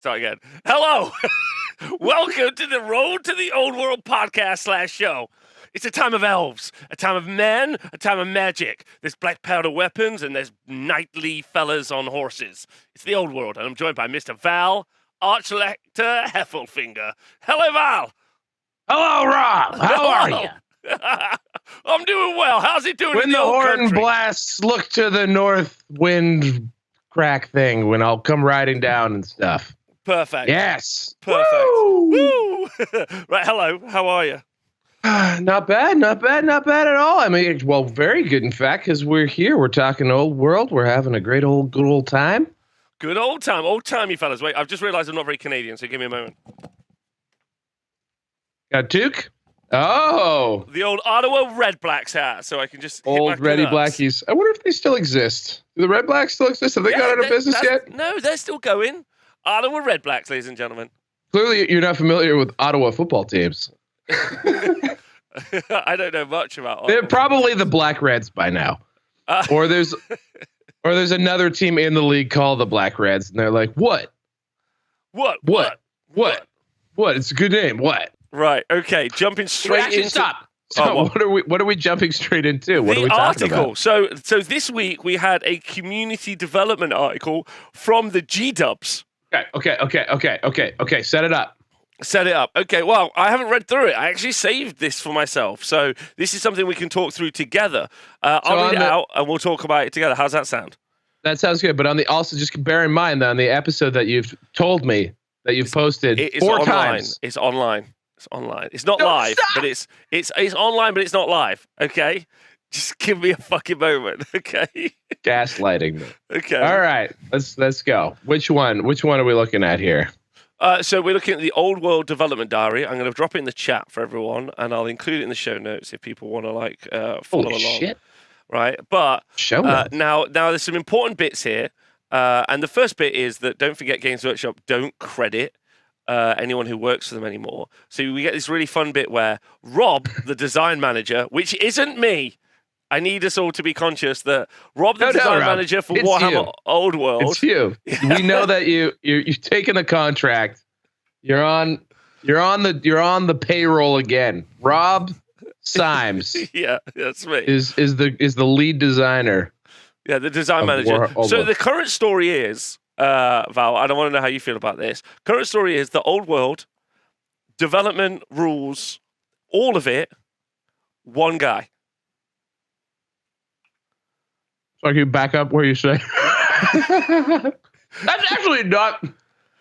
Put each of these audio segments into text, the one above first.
Start again. Hello. Welcome to the Road to the Old World podcast / show. It's a time of elves, a time of men, a time of magic. There's black powder weapons and there's knightly fellas on horses. It's the old world, and I'm joined by Mr. Val Archlector Heffelfinger. Hello, Val. Hello, Rob. How are you? I'm doing well. How's it doing When in the old horn country? blasts, look to the north wind crack thing when I'll come riding down and stuff. Perfect. Yes. Perfect. Woo! Woo! Right, hello. How are you? Not bad at all. I mean, well, very good, in fact, because we're here. We're talking old world. We're having a good old time. Good old time. Old timey fellas. Wait, I've just realized I'm not very Canadian, so give me a moment. Got Duke? Oh, The old Ottawa Red Blacks hat, so I can just hit old my Ready Canucks. Blackies. I wonder if they still exist. Do the Red Blacks still exist? Have they gone out of business yet? No, they're still going. Ottawa Red Blacks, ladies and gentlemen. Clearly, you're not familiar with Ottawa football teams. I don't know much about They're Ottawa. probably the Black Reds by now. Or there's another team in the league called the Black Reds, and they're like, what? What? It's a good name. What? Right. Okay. Jumping straight Actually, into stop. So Oh, what are we jumping straight into? What are the we talking article. about? So this week we had a community development article from the G-Dubs. Okay. Set it up. Set it up. Okay, well, I haven't read through it. I actually saved this for myself. So this is something we can talk through together. I'll read it out and we'll talk about it together. How's that sound? That sounds good. But also just bear in mind that on the episode that you've told me that you've posted It's four online. times. It's online. It's online. It's not No, live, stop! but it's online, but it's not live. Okay? Just give me a fucking moment. Okay? Gaslighting me. Okay. All right. Let's go. Which one are we looking at here? So we're looking at the Old World Development Diary. I'm going to drop it in the chat for everyone, and I'll include it in the show notes if people want to follow Holy along. shit. Right? But Show notes. now there's some important bits here, and the first bit is that don't forget Games Workshop don't credit anyone who works for them anymore. So we get this really fun bit where Rob, the design manager, which isn't me. I need us all to be conscious that Rob, the design Rob. manager for It's Warhammer you. Old World. It's you. We know that you've taken the contract. You're on the payroll again. Rob Symes Yeah, that's me. is the lead designer. Yeah, the design Of manager. Old So World. the current story is, Val, I don't want to know how you feel about this. Current story is the Old World development rules, all of it, one guy. So can you back up where you say? That's actually not.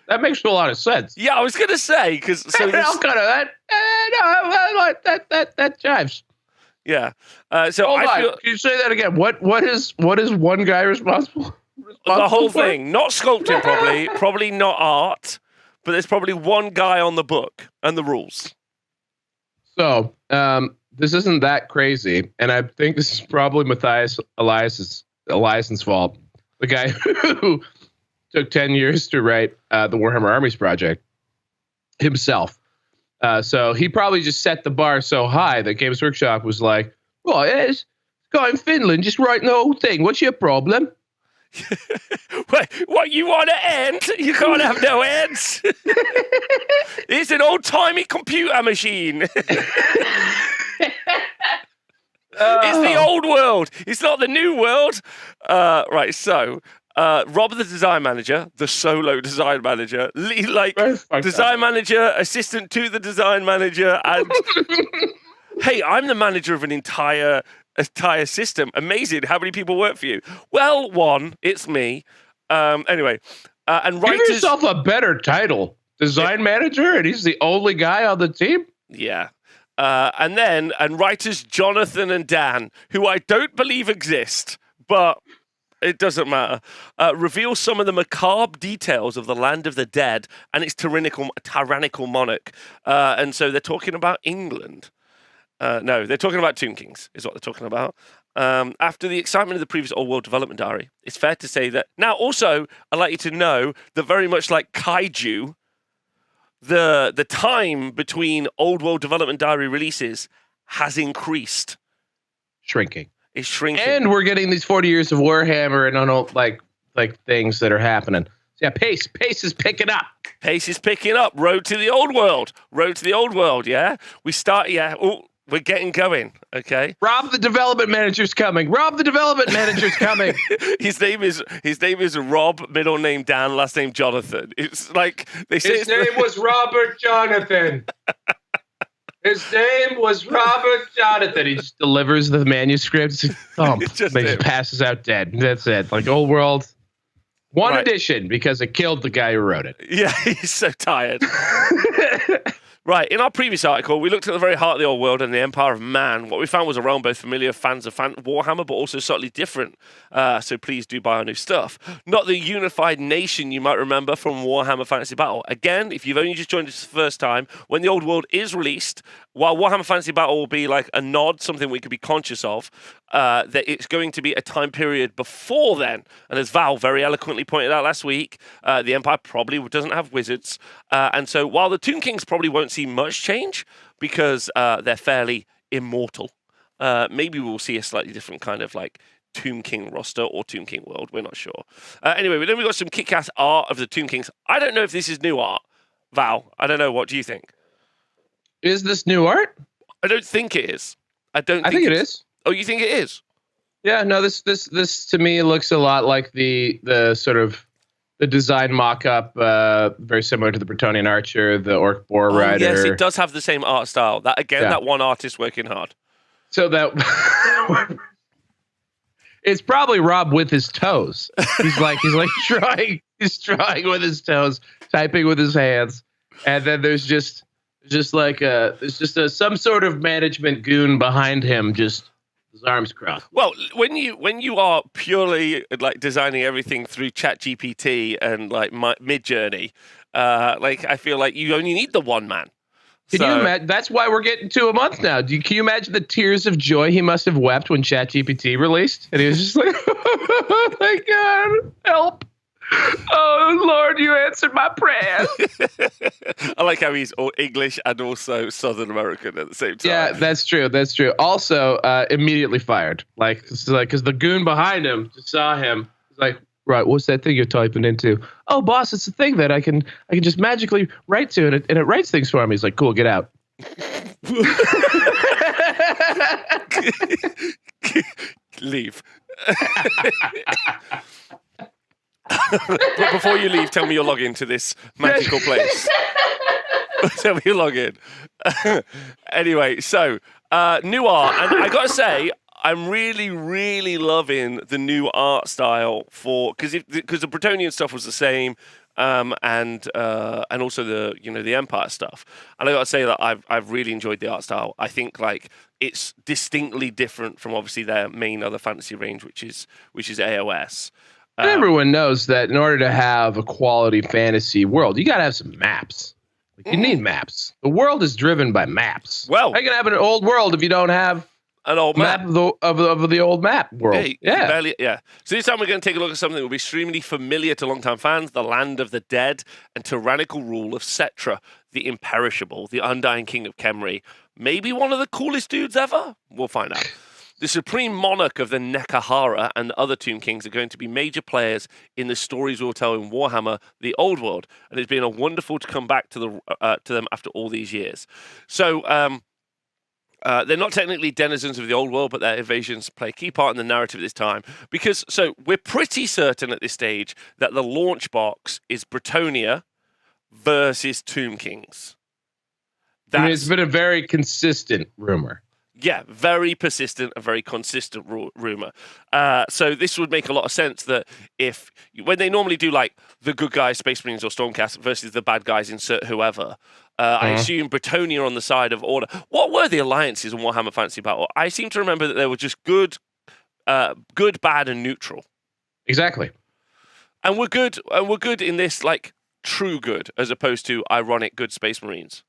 That makes a lot of sense. Yeah, I was gonna say because so No, this, kind of that. No, I like that jives. yeah. So Hold I on. feel Can you say that again? What is one guy responsible? the whole for? thing, not sculpting, probably not art, but there's probably one guy on the book and the rules. So, this isn't that crazy, and I think this is probably Matthias Eliassen's fault. The guy who took 10 years to write the Warhammer Armies project himself. So he probably just set the bar so high that Games Workshop was like, "Well, it's guy in Finland just writing the whole thing. What's your problem?" Wait, what, you want to end? You can't have no ends. It's an old-timey computer machine. It's the old world. It's not the new world. Right, so Rob, the design manager, the solo design manager, design manager, assistant to the design manager, and hey, I'm the manager of an entire system. Amazing. How many people work for you? Well, one. It's me. Anyway, and Give writers. yourself a better title. Design manager, and he's the only guy on the team? Yeah. And writers Jonathan and Dan, who I don't believe exist, but it doesn't matter, reveal some of the macabre details of the land of the dead and its tyrannical monarch. And so they're talking about England. No, they're talking about Tomb Kings, is what they're talking about. After the excitement of the previous Old World Development Diary, it's fair to say that... Now, also, I'd like you to know that very much like Kaiju, the time between Old World Development Diary releases has increased. Shrinking. It's shrinking. And we're getting these 40 years of Warhammer and like things that are happening. Yeah, pace is picking up. Pace is picking up. Road to the old world. Road to the old world. Yeah, we start. Yeah, we're getting going. Okay. Rob the development manager's coming. Rob the development manager's coming. his name is Rob. Middle name Dan. Last name Jonathan. It's like they say. His name was Robert Jonathan. His name was Robert Jonathan. He just delivers the manuscript. Thump. Just passes out dead. That's it. Like old world. One edition because it killed the guy who wrote it. Yeah, he's so tired. Right, in our previous article, we looked at the very heart of the old world and the empire of man. What we found was a realm both familiar fans of Warhammer, but also slightly different. So please do buy our new stuff. Not the unified nation you might remember from Warhammer Fantasy Battle. Again, if you've only just joined us the first time, when the old world is released, while Warhammer Fantasy Battle will be like a nod, something we could be conscious of, that it's going to be a time period before then. And as Val very eloquently pointed out last week, the Empire probably doesn't have wizards. And so while the Tomb Kings probably won't see much change because they're fairly immortal, maybe we'll see a slightly different kind of like Tomb King roster or Tomb King world. We're not sure. Anyway, then we've got some kick-ass art of the Tomb Kings. I don't know if this is new art. Val, I don't know. What do you think? Is this new art? I don't think it is. I think it is. Oh, you think it is? Yeah, no, this to me looks a lot like the sort of the design mock-up, very similar to the Bretonnian Archer, the Orc Boar Rider. Yes, it does have the same art style. That one artist working hard. So that it's probably Rob with his toes. He's drawing with his toes, typing with his hands, and then there's just some sort of management goon behind him, just his arms crossed. Well, when you are purely like designing everything through ChatGPT and like Midjourney, like I feel like you only need the one man. Can you imagine? That's why we're getting 2 a month now. Can you imagine the tears of joy he must have wept when ChatGPT released? And he was just like, "Oh my God, help! Oh Lord, you answered my prayer." I like how he's all English and also Southern American at the same time. Yeah, that's true. That's true. Also, immediately fired. Because the goon behind him just saw him. He's like, "Right, what's that thing you're typing into?" "Oh, boss, it's a thing that I can just magically write to, and it writes things for me." He's like, "Cool, get out." Leave. But before you leave, tell me your login to this magical place. Tell me your login. Anyway, so new art, and I gotta say, I'm really, really loving the new art style because the Bretonnian stuff was the same, and also the Empire stuff. And I gotta say that I've really enjoyed the art style. I think like it's distinctly different from obviously their main other fantasy range, which is AOS. Everyone knows that in order to have a quality fantasy world, you gotta have some maps. You need maps. The world is driven by maps. Well, how you gonna have an old world if you don't have an old map of the old map world? Yeah. So this time we're going to take a look at something that will be extremely familiar to longtime fans: the land of the dead and tyrannical rule of Cetra, the imperishable, the undying king of Khemri. Maybe one of the coolest dudes ever. We'll find out. The supreme monarch of the Nekahara and the other Tomb Kings are going to be major players in the stories we'll tell in Warhammer: The Old World, and it's been a wonderful to come back to them after all these years. So they're not technically denizens of the Old World, but their invasions play a key part in the narrative at this time. So we're pretty certain at this stage that the launch box is Bretonnia versus Tomb Kings. It's been a very consistent rumor. Yeah, very persistent and very consistent rumor. So this would make a lot of sense that when they normally do like the good guys, Space Marines or Stormcast versus the bad guys, insert whoever, I assume Bretonnia on the side of Order. What were the alliances in Warhammer Fantasy Battle? I seem to remember that they were just good, bad, and neutral. Exactly. And we're good in this like true good as opposed to ironic good Space Marines.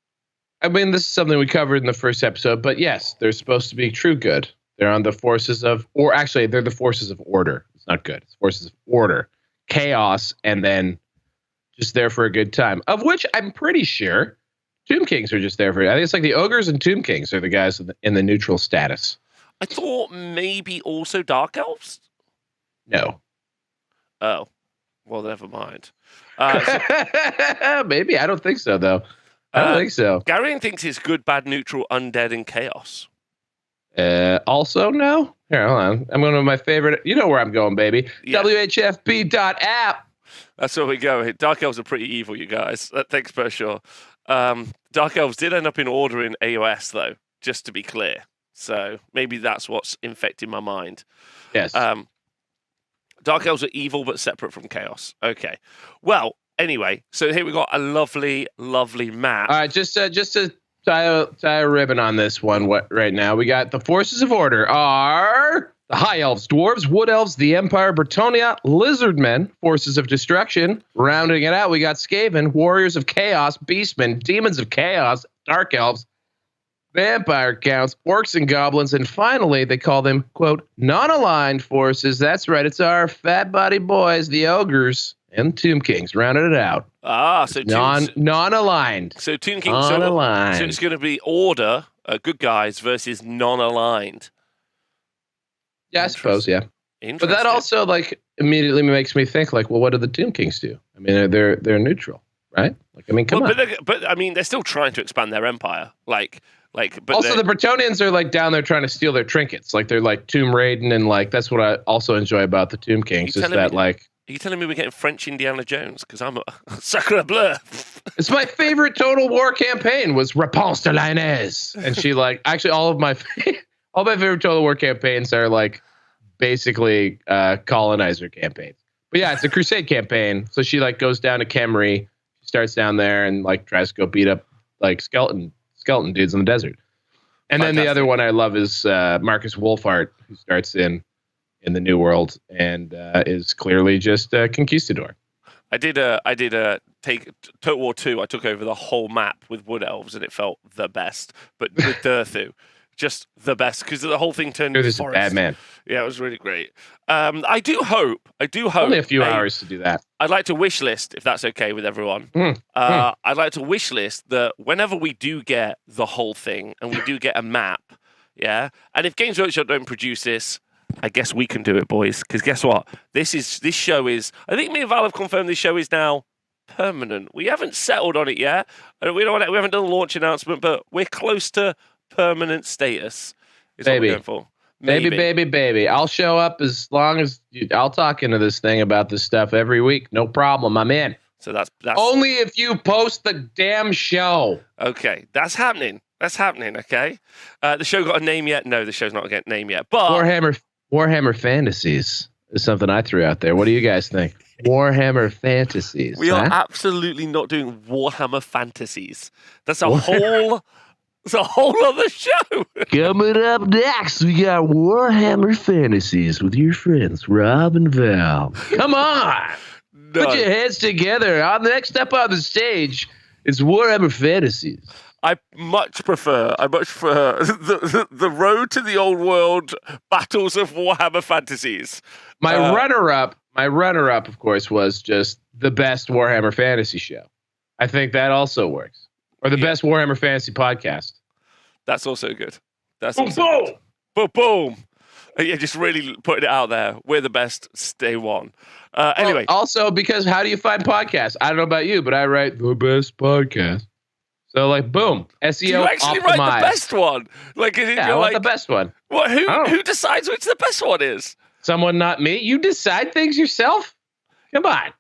I mean, this is something we covered in the first episode, but yes, they're supposed to be true good. They're on the forces of, or actually, they're the forces of order. It's not good. It's forces of order, chaos, and then just there for a good time. Of which I'm pretty sure Tomb Kings are just there for. I think it's like the ogres and Tomb Kings are the guys in the neutral status. I thought maybe also Dark Elves. No. Oh. Well, never mind. So, maybe. I don't think so, though. I don't think so. Garion thinks it's good, bad, neutral, undead, and chaos. Also, no. Here, hold on. I'm going to my favorite. You know where I'm going, baby. Yeah. WHFB.app. That's where we go. Dark Elves are pretty evil, you guys. Thanks, for sure. Dark Elves did end up in order in AOS, though, just to be clear. So maybe that's what's infecting my mind. Yes. Dark Elves are evil, but separate from chaos. Okay. Well, anyway, so here we got a lovely, lovely map. All right, just to tie a ribbon on this one right now, we got the forces of order are the High Elves, Dwarves, Wood Elves, the Empire, Bretonia, Lizardmen, Forces of Destruction. Rounding it out, we got Skaven, Warriors of Chaos, Beastmen, Demons of Chaos, Dark Elves, Vampire Counts, Orcs and Goblins, and finally, they call them, quote, non-aligned forces. That's right, it's our fat body boys, the Ogres, and Tomb Kings, rounded it out. So non-aligned. So Tomb Kings, non-aligned. So it's going to be order, good guys, versus non-aligned. Yeah, I suppose, yeah. But that also immediately makes me think well, what do the Tomb Kings do? I mean, they're neutral, right? Come on. But I mean, they're still trying to expand their empire. But also the Bretonians are down there trying to steal their trinkets. They're tomb raiding, and that's what I also enjoy about the Tomb Kings is that Are you telling me we're getting French Indiana Jones? Because I'm a sacre bleu. It's my favorite Total War campaign was Réponse de l'Inez. And she actually all my favorite Total War campaigns are basically colonizer campaigns. But yeah, it's a crusade campaign. So she goes down to Kemri, she starts down there and tries to go beat up skeleton dudes in the desert. And Fantastic. Then the other one I love is Marcus Wolfhart, who starts in the New World and is clearly just a conquistador. I did take Total War 2. I took over the whole map with Wood Elves, and it felt the best. But with Durthu, just the best because the whole thing turned into forest. Bad man. Yeah, it was really great. I do hope. Only a few hours to do that. I'd like to wish list, if that's okay with everyone. I'd like to wish list that whenever we do get the whole thing and we do get a map, yeah, and if Games Workshop don't produce this, I guess we can do it, boys. Because guess what? This show is. I think me and Val have confirmed this show is now permanent. We haven't settled on it yet. We haven't done a launch announcement, but we're close to permanent status. Is what we're going for. Baby. I'll show up as long as I'll talk into this thing about this stuff every week. No problem. I'm in. So that's only if you post the damn show. Okay, that's happening. Okay. The show got a name yet? No, the show's not got a name yet. But Warhammer Fantasies is something I threw out there. What do you guys think? Warhammer Fantasies. We are absolutely not doing Warhammer Fantasies. That's a whole other show. Coming up next, we got Warhammer Fantasies with your friends Rob and Val. Come on. No. Put your heads together. On the next step on the stage is Warhammer Fantasies. I much prefer the road to the old world battles of Warhammer Fantasies. My runner-up, of course, was just the best Warhammer Fantasy show. I think that also works. Or the best Warhammer Fantasy podcast. That's also good. Boom. Yeah, just really putting it out there. We're the best. Stay one. Anyway. Also, because how do you find podcasts? I don't know about you, but I write the best podcast. So, boom, SEO do you actually optimized. Write the best one? I want the best one. What? Who decides which the best one is? Someone, not me. You decide things yourself? Come on.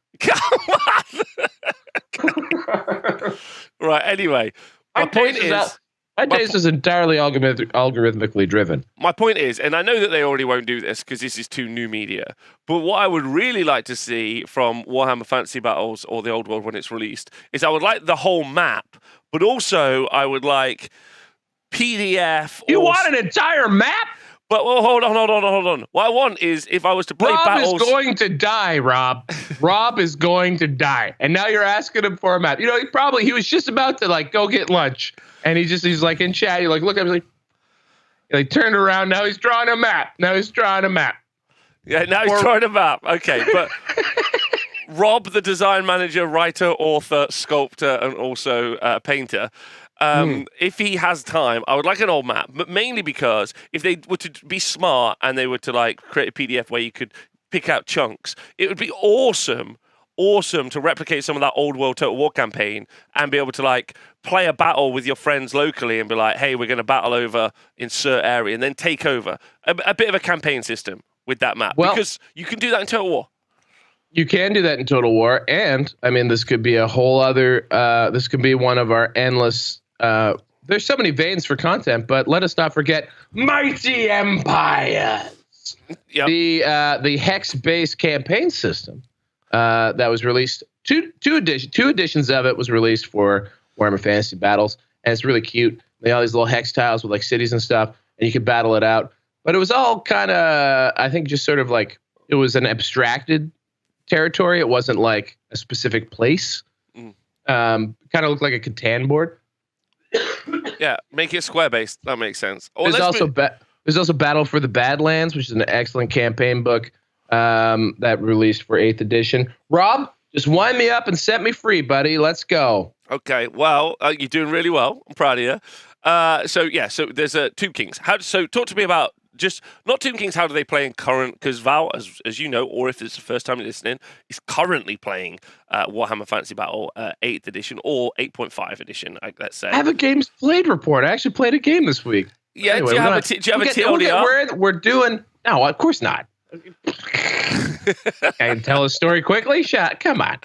Right, anyway. My point is... My taste is entirely algorithmically driven. My point is, and I know that they already won't do this because this is too new media, but what I would really like to see from Warhammer Fantasy Battles or the Old World when it's released is I would like the whole map, but also I would like PDF. You want an entire map? But hold on. What I want is if I was to play battles... Rob is going to die, Rob. Rob is going to die. And now you're asking him for a map. He was just about to go get lunch. And he's in chat. You're look at him. He turned around. Now he's drawing a map. Yeah, now he's drawing a map. Okay, but Rob, the design manager, writer, author, sculptor, and also painter, if he has time, I would like an old map. But mainly because if they were to be smart and they were to create a PDF where you could pick out chunks, it would be awesome awesome to replicate some of that old world Total War campaign and be able to like play a battle with your friends locally and be like, hey, we're going to battle over insert area and then take over. A bit of a campaign system with that map, because you can do that in Total War. You can do that in Total War, and I mean, this could be a whole other. This could be one of our endless. There's so many veins for content, but let us not forget Mighty Empires. Yep. The hex-based campaign system that was released. Two editions of it was released for Warhammer Fantasy Battles, and it's really cute. They have all these little hex tiles with like cities and stuff, and you could battle it out. But it was all kind of, I think, just sort of like it was an abstracted territory. It wasn't like a specific place. Kind of looked like a Catan board. Yeah, make it square based. That makes sense. There's also Battle for the Badlands, which is an excellent campaign book that released for 8th edition. Rob, just wind me up and set me free, buddy. Let's go. Okay, well, you're doing really well. I'm proud of you. So there's Tomb Kings. So talk to me about just not Tomb Kings. How do they play in current? Because Val, as you know, or if it's the first time you're listening, is currently playing Warhammer Fantasy Battle 8th edition or 8.5 edition. Let's say. I have a games played report. I actually played a game this week. Yeah, anyway, do you have a TLDR? We're doing. No, of course not. I can tell a story quickly. Come on.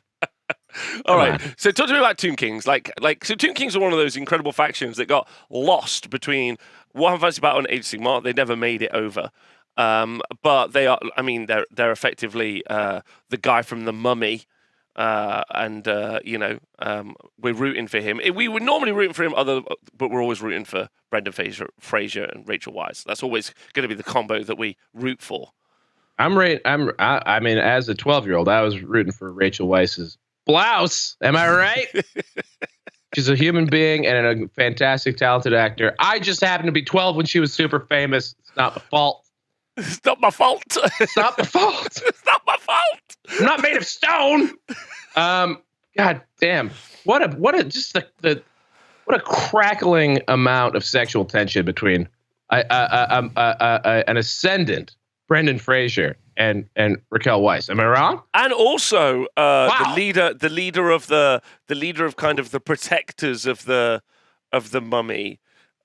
All right. So talk to me about Tomb Kings. So Tomb Kings are one of those incredible factions that got lost between Warhammer Fantasy Battle and Age of Sigmar. They never made it over. But they are. I mean, they're effectively the guy from the Mummy. We're rooting for him. We were normally rooting for him, but we're always rooting for Brendan Fraser and Rachel Weisz. That's always going to be the combo that we root for. I mean, as a 12-year-old, I was rooting for Rachel Weisz's blouse. Am I right? She's a human being and a fantastic, talented actor. I just happened to be 12 when she was super famous. It's not my fault. It's not my fault. It's not my fault. It's not my fault. I'm not made of stone. God damn. What a crackling amount of sexual tension between an ascendant Brendan Fraser and Raquel Weisz. Am I wrong? And also the leader of kind of the protectors of the Mummy.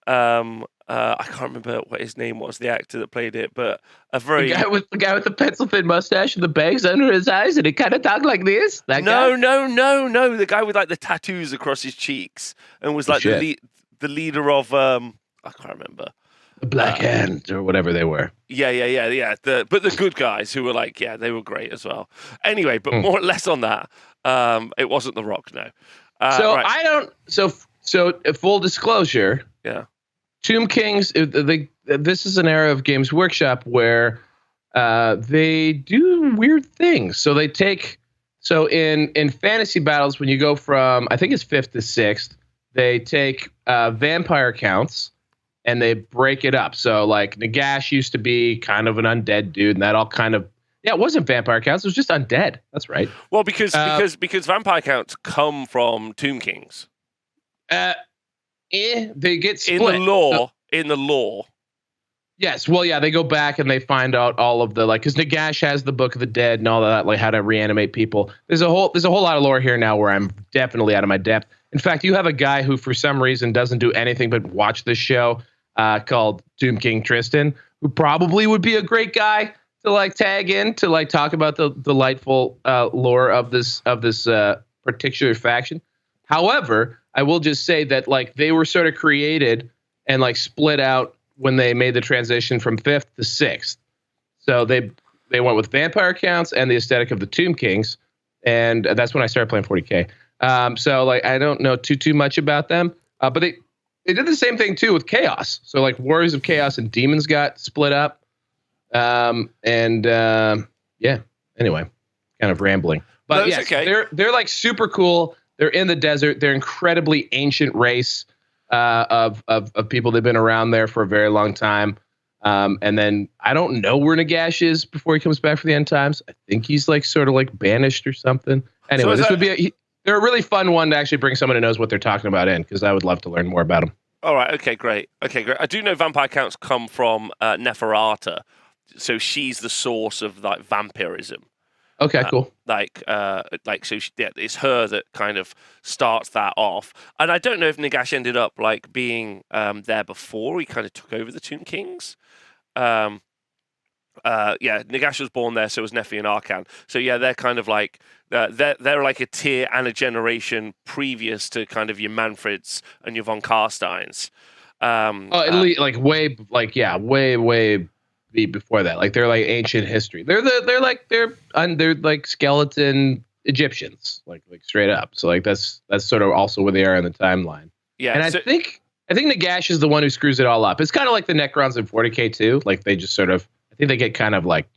I can't remember what his name was, the actor that played it, but the guy with the pencil thin mustache and the bags under his eyes, and he kind of talked like this. No, the guy with like the tattoos across his cheeks and was like the leader of I can't remember. The Black Hand or whatever they were. Yeah. But the good guys who were like, yeah, they were great as well. Anyway, but more or less on that. It wasn't The Rock, no. So full disclosure. Yeah. Tomb Kings, this is an era of Games Workshop where they do weird things. So they take, in fantasy battles, when you go from, I think it's 5th to 6th, they take vampire counts and they break it up. So like Nagash used to be kind of an undead dude, and that all kind of, it wasn't vampire counts, it was just undead. That's right. Well, because vampire counts come from Tomb Kings. They get split. In the lore. Yes. Well, yeah, they go back and they find out all of the, like, because Nagash has the Book of the Dead and all of that, like how to reanimate people. There's a whole lot of lore here now where I'm definitely out of my depth. In fact, you have a guy who, for some reason, doesn't do anything but watch this show called Tomb King Tristan, who probably would be a great guy to like tag in to like talk about the delightful lore of this particular faction. However, I will just say that like they were sort of created and like split out when they made the transition from 5th to 6th. So they went with vampire counts and the aesthetic of the Tomb Kings, and that's when I started playing 40K. So like I don't know too much about them, but they did the same thing too with Chaos. So like Warriors of Chaos and Demons got split up, Anyway, kind of rambling, but yes, okay. They're like super cool. They're in the desert. They're incredibly ancient race of people. They've been around there for a very long time. And then I don't know where Nagash is before he comes back for the end times. I think he's like sort of like banished or something. Anyway, they're a really fun one to actually bring someone who knows what they're talking about in, because I would love to learn more about them. All right. Okay, great. I do know vampire counts come from Neferata. So she's the source of like vampirism. Okay, cool. So it's her that kind of starts that off. And I don't know if Nagash ended up like being there before he kind of took over the Tomb Kings. Nagash was born there, so was Nefi and Arkan. So yeah, they're kind of like they're like a tier and a generation previous to kind of your Manfreds and your von Carsteins. At least like way before that. Like they're like ancient history. They're like skeleton Egyptians, like straight up. So like that's sort of also where they are in the timeline. Yeah, and I think Nagash is the one who screws it all up. It's kind of like the Necrons in 40K too. Like they just sort of, I think they get kind of like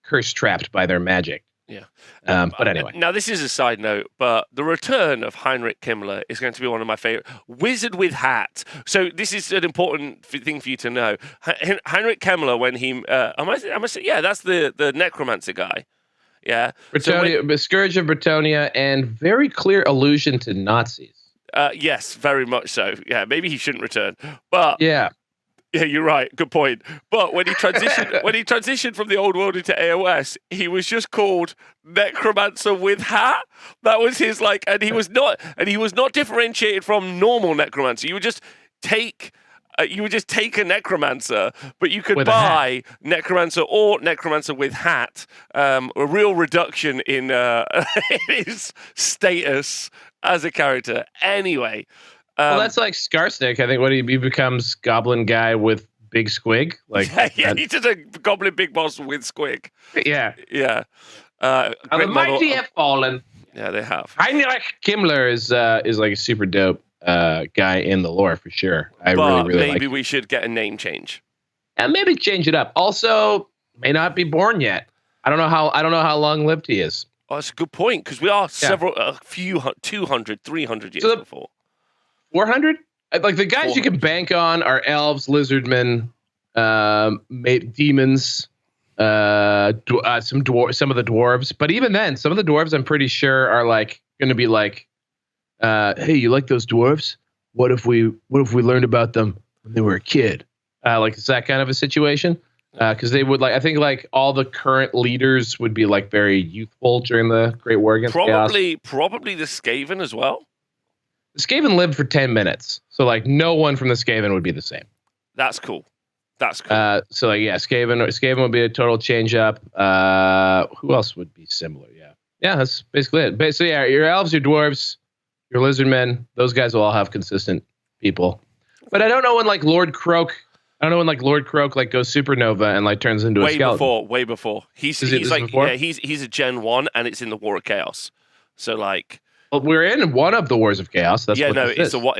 curse trapped by their magic. Yeah. But anyway. Now, this is a side note, but the return of Heinrich Himmler is going to be one of my favorite. Wizard with hat. So this is an important thing for you to know. Heinrich Himmler, when he... that's the necromancer guy. Yeah. Bretonia, Scourge of Bretonia, and very clear allusion to Nazis. Yes, very much so. Yeah, maybe he shouldn't return. But... Yeah, you're right. Good point. But when he transitioned from the old world into AOS, he was just called Necromancer with hat. That was his and he was not differentiated from normal Necromancer. You would just take a Necromancer, but you could buy Necromancer or Necromancer with hat. A real reduction in his status as a character. Anyway. Well, that's like Skarsnik. I think when he becomes Goblin guy with big squig. Like he did a Goblin big boss with squig. Yeah. The mighty have fallen. Yeah, they have. Heinrich Himmler is like a super dope guy in the lore for sure. Really maybe we should get a name change. And maybe change it up. Also, may not be born yet. I don't know how long lived he is. Oh, that's a good point because we are a few 200, 300 years before. 400? Like the guys 400. You can bank on are elves, lizardmen, demons, some of the dwarves. But even then, some of the dwarves I'm pretty sure are like going to be like, "Hey, you like those dwarves? What if we learned about them when they were a kid?" Like it's that kind of a situation. Because they would I think all the current leaders would be like very youthful during the Great War against Chaos. Probably the Skaven as well. The Skaven lived for 10 minutes, so no one from the Skaven would be the same. That's cool. Skaven would be a total change up. Who else would be similar? Yeah, that's basically it. Basically, your elves, your dwarves, your lizardmen, those guys will all have consistent people. But I don't know when Lord Croak goes supernova and turns into a skeleton. Way before. He's a Gen 1 and it's in the War of Chaos. So Well, we're in one of the Wars of Chaos. That's it's a one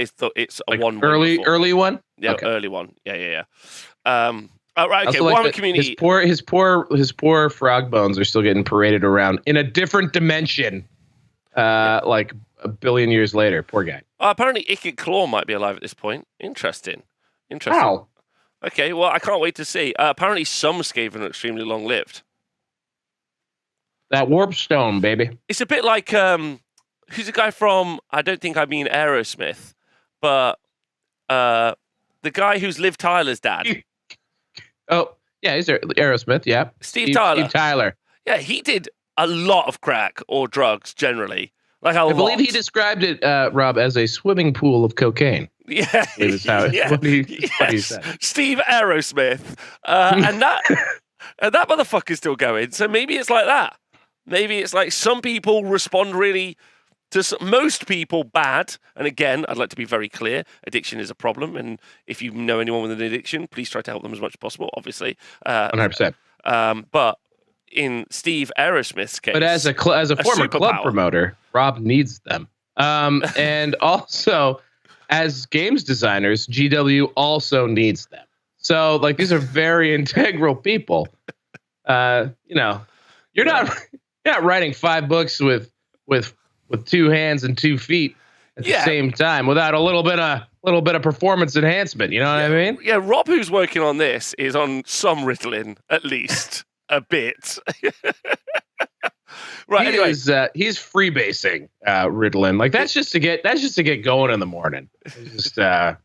early one. Yeah, okay. Early one. Yeah. Right. Okay. Warhammer community. His poor frog bones are still getting paraded around in a different dimension. Like a billion years later. Poor guy. Apparently, Ikit Claw might be alive at this point. Interesting. How? Okay. Well, I can't wait to see. Apparently, some Skaven are extremely long lived. That warp stone, baby. It's a bit like who's the guy from? I don't think I mean Aerosmith, but the guy who's Liv Tyler's dad. Oh, yeah, he's Aerosmith. Yeah, Steve Tyler. Steve Tyler. Yeah, he did a lot of crack or drugs generally. I believe he described it, Rob, as a swimming pool of cocaine. Yeah, what he said. Steve Aerosmith, and that motherfucker's still going. So maybe it's like that. Maybe it's like some people respond really to most people bad. And again, I'd like to be very clear: addiction is a problem, and if you know anyone with an addiction, please try to help them as much as possible. Obviously, 100%. But in Steve Aerosmith's case, but as a former club promoter, Rob needs them. And also, as games designers, GW also needs them. So, these are very integral people. You're not writing 5 books with 2 hands and 2 feet at the same time without a little bit of performance enhancement. You know what I mean? Yeah, Rob, who's working on this, is on some Ritalin at least a bit. Right. Anyway, he's freebasing Ritalin. That's just to get going in the morning. It's just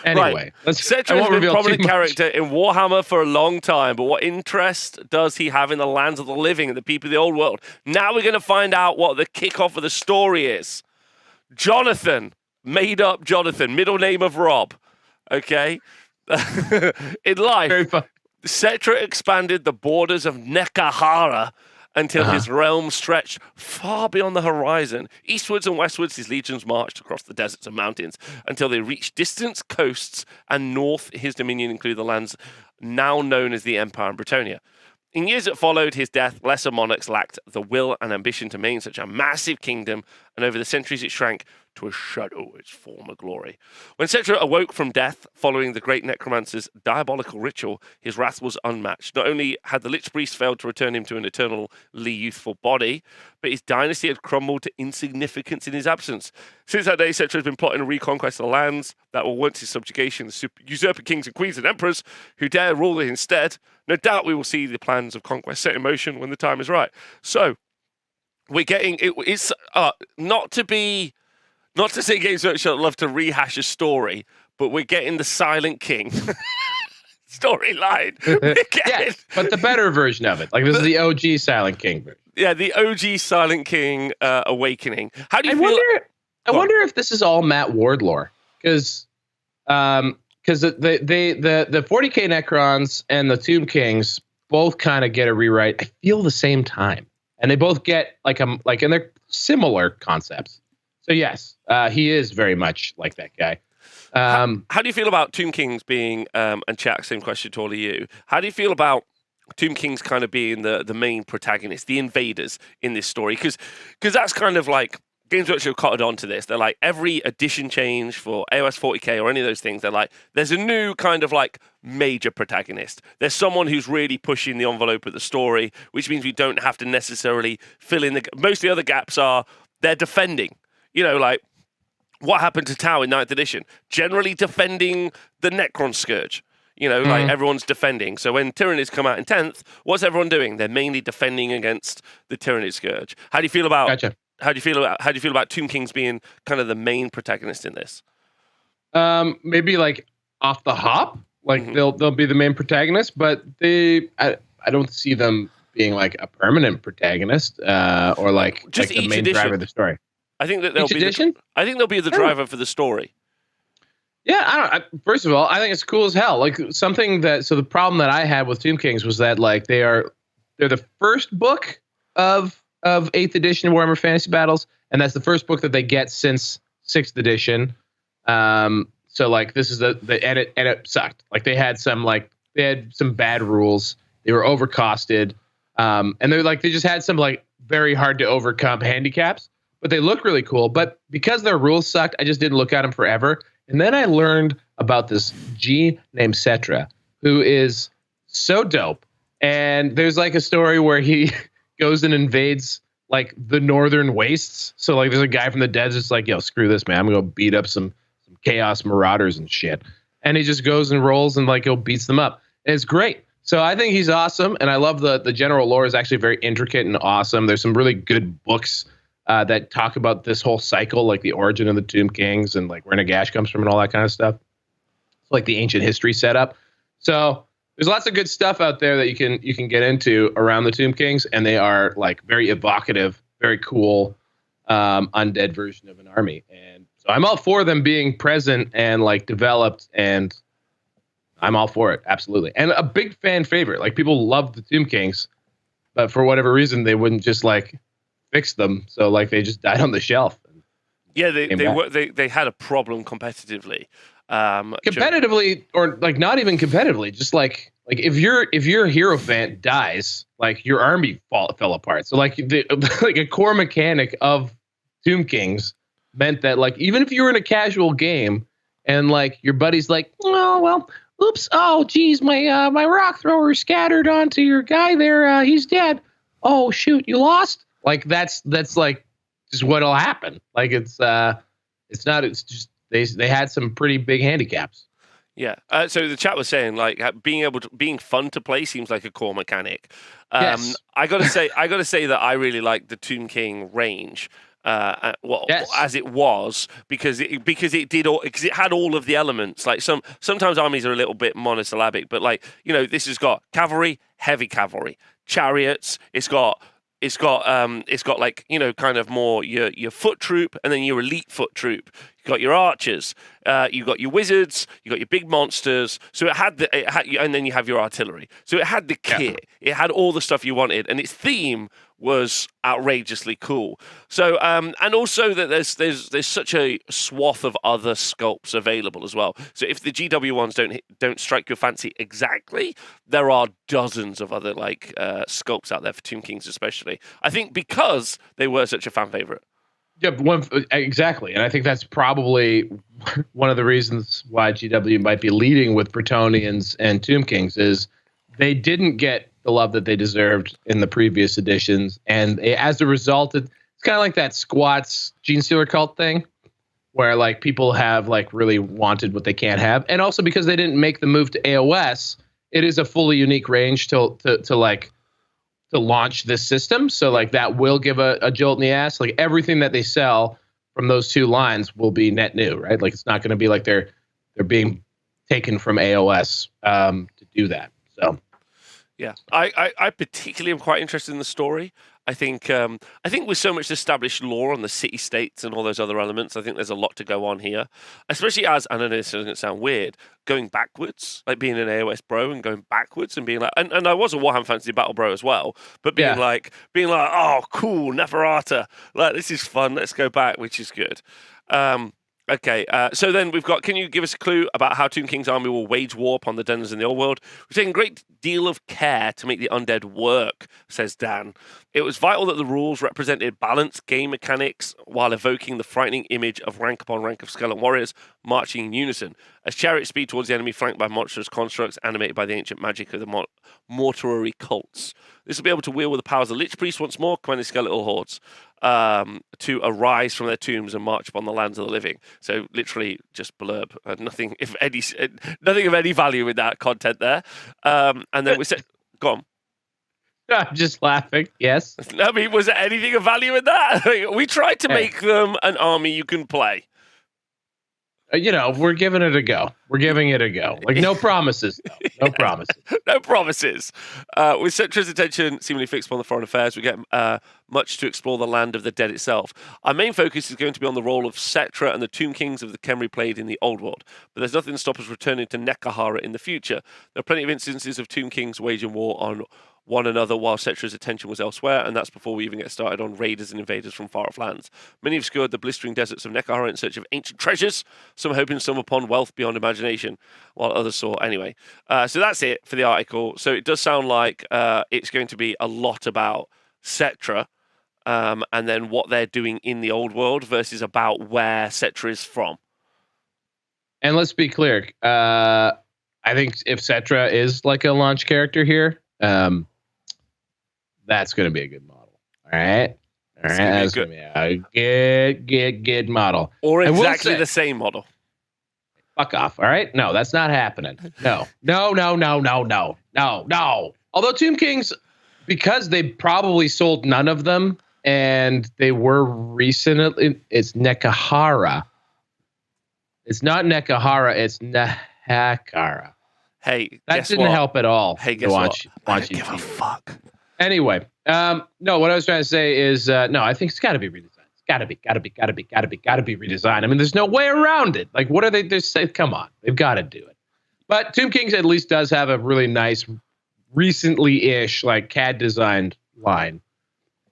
Anyway, I Cetra has won't been a reveal too prominent much. character in Warhammer for a long time, but what interest does he have in the lands of the living and the people of the old world? Now we're going to find out what the kickoff of the story is. Jonathan, made up Jonathan, middle name of Rob. Okay? In life, Very fun. Cetra expanded the borders of Nekahara until his realm stretched far beyond the horizon. Eastwards and westwards, his legions marched across the deserts and mountains until they reached distant coasts, and north his dominion included the lands now known as the Empire and Bretonia. In years that followed his death, lesser monarchs lacked the will and ambition to maintain such a massive kingdom, and over the centuries it shrank to a shadow of its former glory. When Cetra awoke from death, following the great necromancer's diabolical ritual, his wrath was unmatched. Not only had the Lich Priest failed to return him to an eternally youthful body, but his dynasty had crumbled to insignificance in his absence. Since that day, Cetra has been plotting a reconquest of the lands that were once his subjugation, the usurper kings and queens and emperors who dare rule it instead. No doubt we will see the plans of conquest set in motion when the time is right. So, we're getting... It's not to say Games Workshop love to rehash a story, but we're getting the Silent King storyline. Yeah, but the better version of it. Like, this is the OG Silent King version. Yeah, the OG Silent King awakening. How do you feel? I wonder if this is all Matt Ward lore, because the 40k Necrons and the Tomb Kings both kind of get a rewrite. I feel the same time, and they both get and they're similar concepts. So yes, he is very much like that guy. How do you feel about Tomb Kings being, and Chuck, same question to all of you, how do you feel about Tomb Kings kind of being the main protagonist, the invaders in this story? Because that's kind of like, Games Workshop cotted onto this. They're like, every edition change for AOS 40k or any of those things, they're like, there's a new kind of like major protagonist. There's someone who's really pushing the envelope of the story, which means we don't have to necessarily fill in most of the other gaps are, they're defending. You know, like, what happened to Tau in 9th edition? Generally defending the Necron Scourge. You know, like, everyone's defending. So when Tyranids come out in 10th, what's everyone doing? They're mainly defending against the Tyranid Scourge. How do you feel about... Gotcha. How do you feel about Tomb Kings being kind of the main protagonist in this? Maybe like off the hop, like they'll be the main protagonist, but I don't see them being like a permanent protagonist or like the main driver of the story. I think that they'll be the driver for the story. Yeah, first of all, I think it's cool as hell. Like so the problem that I had with Tomb Kings was that like they're the first book of 8th edition Warhammer Fantasy Battles, and that's the first book that they get since 6th edition. So like this is and it sucked. Like they had some bad rules. They were overcosted. And they just had some like very hard to overcome handicaps, but they look really cool. But because their rules sucked, I just didn't look at them forever. And then I learned about this G named Cetra, who is so dope. And there's like a story where he goes and invades like the northern wastes. So like there's a guy from the desert's like, yo, screw this, man. I'm gonna go beat up some chaos marauders and shit. And he just goes and rolls and like beats them up. And it's great. So I think he's awesome. And I love the general lore is actually very intricate and awesome. There's some really good books that talk about this whole cycle, like the origin of the Tomb Kings and like where Nagash comes from and all that kind of stuff. It's like the ancient history setup. So there's lots of good stuff out there that you can get into around the Tomb Kings, and they are like very evocative, very cool, undead version of an army. And so I'm all for them being present and like developed, and I'm all for it, absolutely. And a big fan favorite. Like people love the Tomb Kings, but for whatever reason they wouldn't just like fix them, so like they just died on the shelf. Yeah, they had a problem competitively. Competitively, or like not even competitively, just like if your Hierophant dies, like your army fell apart. So like like a core mechanic of Tomb Kings meant that like even if you were in a casual game and like your buddy's like, oh well, oops, oh geez, my rock thrower scattered onto your guy there, he's dead. Oh shoot, you lost. Like that's like just what'll happen. Like it's just they had some pretty big handicaps. Yeah. So the chat was saying like being fun to play seems like a core mechanic. Yes. I gotta say that I really like the Tomb King range. Yes. as it was, because it had all of the elements. Like sometimes armies are a little bit monosyllabic, but like, this has got cavalry, heavy cavalry, chariots. It's got like, kind of more your foot troop, and then your elite foot troop. You got your archers, you got your wizards, you got your big monsters. So and then you have your artillery. So it had the kit, it had all the stuff you wanted, and its theme was outrageously cool. So and also that there's such a swath of other sculpts available as well. So if the GW ones don't strike your fancy exactly, there are dozens of other like sculpts out there for Tomb Kings, especially. I think because they were such a fan favorite. Yeah, exactly. And I think that's probably one of the reasons why GW might be leading with Bretonnians and Tomb Kings is they didn't get the love that they deserved in the previous editions. And as a result, it's kind of like that Squats Gene Stealer cult thing where like people have like really wanted what they can't have. And also because they didn't make the move to AOS, it is a fully unique range to launch this system. So like that will give a jolt in the ass. Like everything that they sell from those two lines will be net new, right? Like it's not going to be like they're being taken from AOS to do that. So yeah, I particularly am quite interested in the story. I think with so much established lore on the city states and all those other elements, I think there's a lot to go on here. Especially as, and I know this doesn't sound weird, going backwards, like being an AOS bro and going backwards and being like, and I was a Warhammer Fantasy Battle bro as well, but being like, oh, cool, Neferata, like this is fun, let's go back, which is good. Okay, so then we've got, can you give us a clue about how Tomb King's army will wage war upon the Dungeons in the old world? We've taken a great deal of care to make the undead work, says Dan. It was vital that the rules represented balanced game mechanics while evoking the frightening image of rank upon rank of skeleton warriors marching in unison, as chariots speed towards the enemy flanked by monstrous constructs animated by the ancient magic of the mortuary cults. This will be able to wield with the powers of the Lich Priest once more, commanding skeletal hordes to arise from their tombs and march upon the lands of the living. So literally just blurb, nothing of any value in that content there. And then we said, go on. I'm just laughing. Yes. I mean, was there anything of value in that? We tried to make them an army you can play. We're giving it a go. We're giving it a go. Like, no promises, though. No promises. No promises. With Cetra's attention seemingly fixed upon the foreign affairs, we get much to explore the land of the dead itself. Our main focus is going to be on the role of Cetra and the Tomb Kings of the Khemri played in the Old World. But there's nothing to stop us returning to Nekahara in the future. There are plenty of instances of Tomb Kings waging war on one another while Cetra's attention was elsewhere, and that's before we even get started on raiders and invaders from far-off lands. Many have scoured the blistering deserts of Nekahara in search of ancient treasures, some hoping some upon wealth beyond imagination, while others saw anyway. So that's it for the article. So it does sound like it's going to be a lot about Cetra, and then what they're doing in the old world versus about where Cetra is from. And let's be clear. I think if Cetra is like a launch character here, that's going to be a good model. All right. That's going to be a good model. Or exactly the same model. Fuck off. All right. No, that's not happening. No. Although Tomb Kings, because they probably sold none of them and they were recently, it's Nekahara. It's not Nekahara. It's Nehakara. Hey, that didn't help at all. Hey, guess what? I don't give a fuck. Anyway, no, what I was trying to say is, no, I think it's got to be redesigned. It's got to be redesigned. I mean, there's no way around it. Like, what are they just say? Come on, they've got to do it. But Tomb Kings at least does have a really nice, recently-ish, like CAD designed line.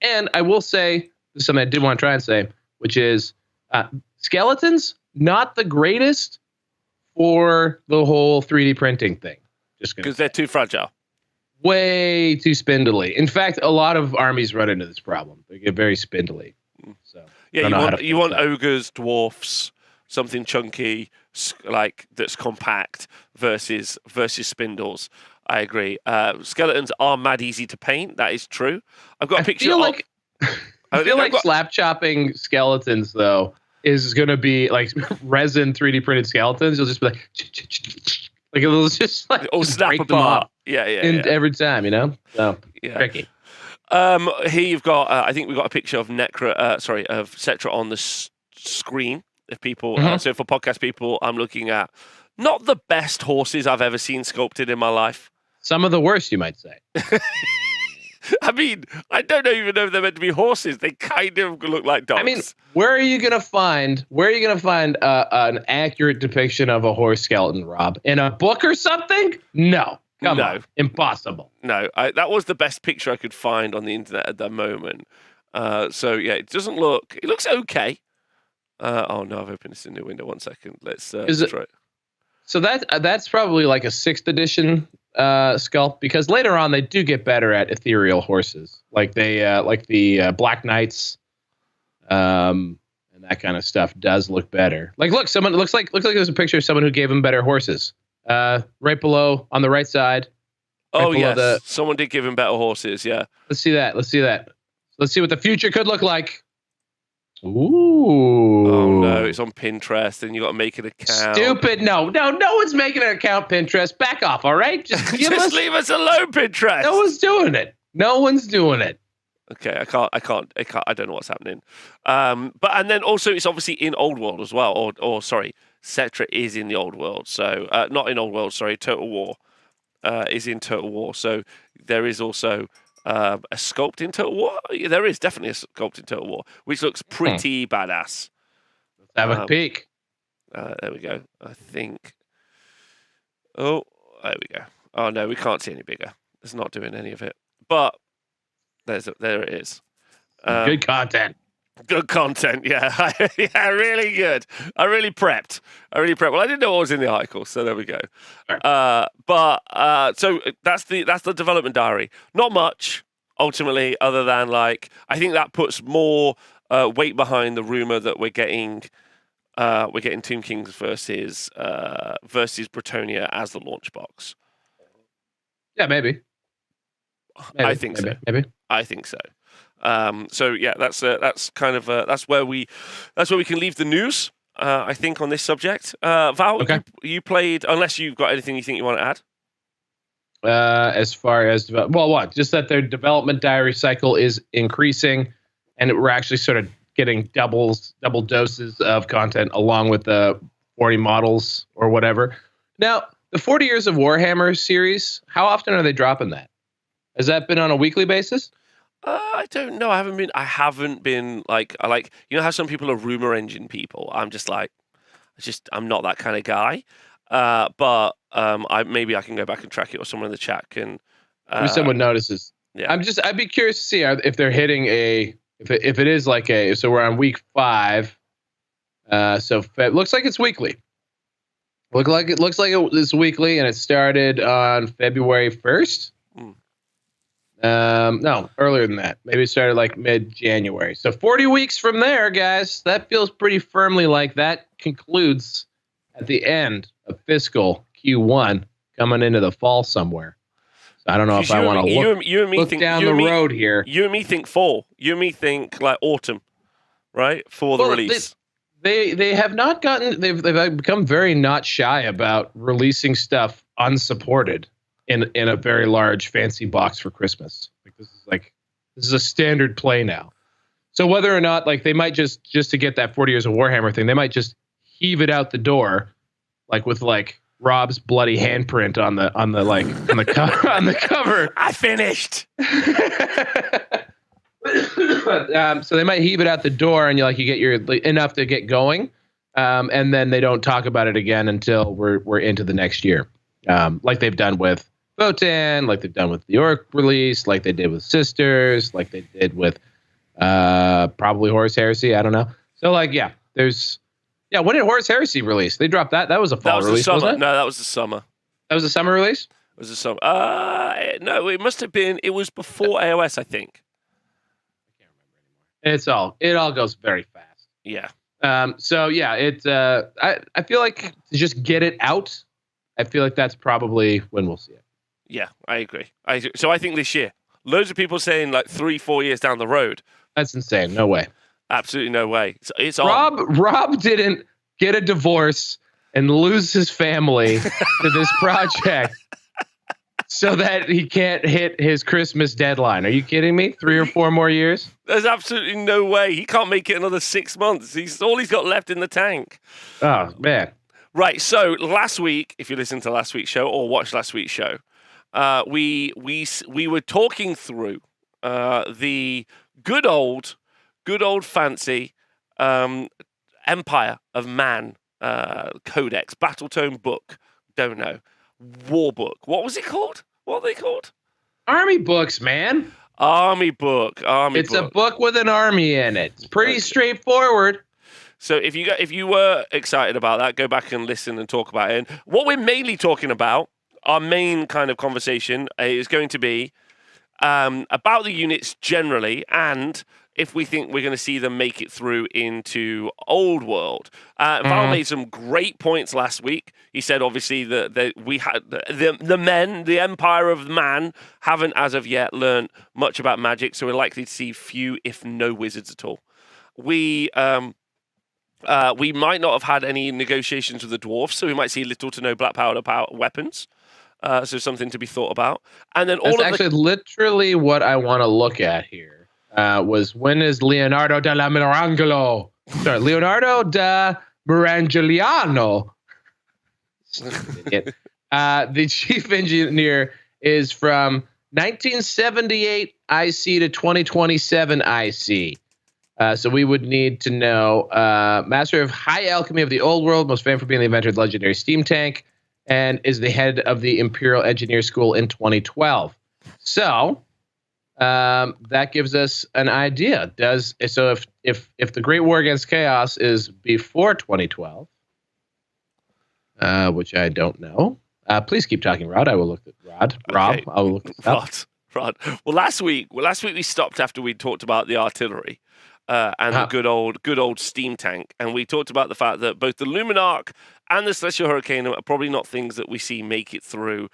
And I will say, this is something I did want to try and say, which is skeletons, not the greatest for the whole 3D printing thing. Just because they're too fragile. Way too spindly. In fact, a lot of armies run into this problem. They get very spindly. So yeah, you want ogres, dwarfs, something chunky, like that's compact versus spindles. I agree. Skeletons are mad easy to paint. That is true. I've got a picture. I feel like slap chopping skeletons though is going to be like resin 3D printed skeletons. You'll just be like it'll just like snap break apart. Yeah. Every time, So yeah. tricky. Here you've got. I think we've got a picture of of Cetra on the screen. If people, so for podcast people, I'm looking at not the best horses I've ever seen sculpted in my life. Some of the worst, you might say. I mean, I don't even know if they're meant to be horses. They kind of look like dogs. I mean, where are you gonna find an accurate depiction of a horse skeleton, Rob? In a book or something? No. Come on. Impossible. No, that was the best picture I could find on the internet at the moment. So yeah, it doesn't look. It looks okay. Oh no, I've opened this in a new window. 1 second. Let's try it. So that's probably like a 6th edition sculpt, because later on they do get better at ethereal horses, like the Black Knights, and that kind of stuff does look better. Like, look, someone looks like there's a picture of someone who gave him better horses. Right below on the right side. Oh yes, someone did give him better horses. Yeah. Let's see that. Let's see what the future could look like. Ooh. Oh no, it's on Pinterest, and you got to make an account. Stupid. No one's making an account. Pinterest, back off. All right, just leave us alone, Pinterest. No one's doing it. Okay, I can't. I don't know what's happening. And then also it's obviously in Old World as well. Or sorry, Cetra is in the Old World. So not in Old World. Sorry, Total War is in Total War. So there is also a sculpt in Total War. Yeah, there is definitely a sculpt in Total War, which looks pretty badass. Let's have a peek. There we go. I think. Oh, there we go. Oh no, we can't see any bigger. It's not doing any of it. But there it is. Good content. Good content, yeah. Yeah, really good. I really prepped. Well, I didn't know what was in the article, so there we go. Right. So that's the development diary. Not much, ultimately, other than like I think that puts more weight behind the rumor that we're getting Tomb Kings versus Bretonia as the launch box. Yeah, maybe. I think so. Maybe. I think so. So yeah, that's kind of that's where we can leave the news. I think on this subject. Val, okay. you played, unless you've got anything you think you want to add. As far as what? Just that their development diary cycle is increasing, and we're actually sort of getting double doses of content along with the 40 models or whatever. Now, the 40 Years of Warhammer series, how often are they dropping that? Has that been on a weekly basis? I don't know. I haven't been like, you know how some people are rumor engine people. I'm just like, I'm not that kind of guy. But maybe I can go back and track it, or someone in the chat can. Maybe someone notices. Yeah. I'd be curious to see if they're hitting if it is like so we're on week 5. So it looks like it's weekly. Looks like it's weekly, and it started on February 1st. No, earlier than that. Maybe it started like mid-January. So 40 weeks from there, guys. That feels pretty firmly like that concludes at the end of fiscal Q1, coming into the fall somewhere. So I don't know if I want to look down the road here. You and me think fall. You and me think like autumn, right? For the release. They have not gotten. They've become very not shy about releasing stuff unsupported in a very large fancy box for Christmas. This is a standard play now. So whether or not they might just to get that 40 Years of Warhammer thing, they might just heave it out the door, with Rob's bloody handprint on the cover. I finished. So they might heave it out the door, and you get your enough to get going, and then they don't talk about it again until we're into the next year, like they've done with Votan, like they've done with the Orc release, like they did with Sisters, like they did with probably Horus Heresy. I don't know. So when did Horus Heresy release? They dropped that. That was a fall release, wasn't it? No, that was the summer. That was a summer release? It was the summer. No, it must have been. It was before AOS, I think. I can't remember anymore. It all goes very fast. Yeah. I feel like to just get it out, I feel like that's probably when we'll see it. Yeah, I agree. So I think this year. Loads of people saying 3-4 years down the road. That's insane. No way. Absolutely no way. It's Rob didn't get a divorce and lose his family to this project so that he can't hit his Christmas deadline. Are you kidding me? 3 or 4 more years? There's absolutely no way. He can't make it another 6 months. He's all he's got left in the tank. Oh, man. Right, so last week, if you listened to last week's show or watched last week's show, we were talking through the good old fancy Empire of Man Codex, Battletome book. Don't know. War book. What was it called? What are they called? Army books, man. Army book. It's a book with an army in it. It's pretty straightforward. So if you were excited about that, go back and listen and talk about it. And what we're mainly talking about, our main kind of conversation is going to be about the units generally, and if we think we're going to see them make it through into Old World. Val made some great points last week. He said, obviously, that we had the Empire of Man haven't as of yet learned much about magic, so we're likely to see few, if no, wizards at all. We might not have had any negotiations with the dwarfs, so we might see little to no black powder weapons. So something to be thought about. And then literally what I want to look at here. Was when is Leonardo da Mirangliano? Sorry, Leonardo da Mirangliano. The chief engineer is from 1978 IC to 2027 IC. So we would need to know master of high alchemy of the old world, most famous for being the inventor of the legendary steam tank, and is the head of the Imperial Engineer School in 2012. So that gives us an idea. If the Great War Against Chaos is before 2012, which I don't know, please keep talking, Rod. I will look at Rod. Rob, I will look this up. Rod. Well, last week we stopped after we talked about the artillery and the good old steam tank, and we talked about the fact that both the Luminarch and the Celestial Hurricane are probably not things that we see make it through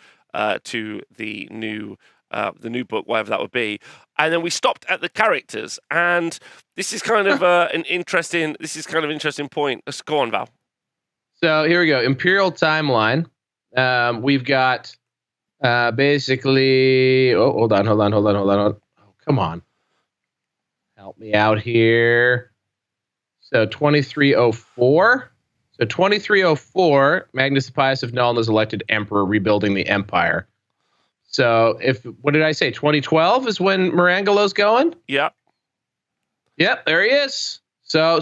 to the new book, whatever that would be. And then we stopped at the characters, and this is kind of an interesting point. Let's go on, Val. So here we go. Imperial timeline. We've got basically. Oh, hold on. Oh, come on. Help me out here. So 2304. So 2304, Magnus Pius of Nuln is elected emperor, rebuilding the empire. So what did I say? 2012 is when Mirangelo's going? Yeah. Yep, there he is. So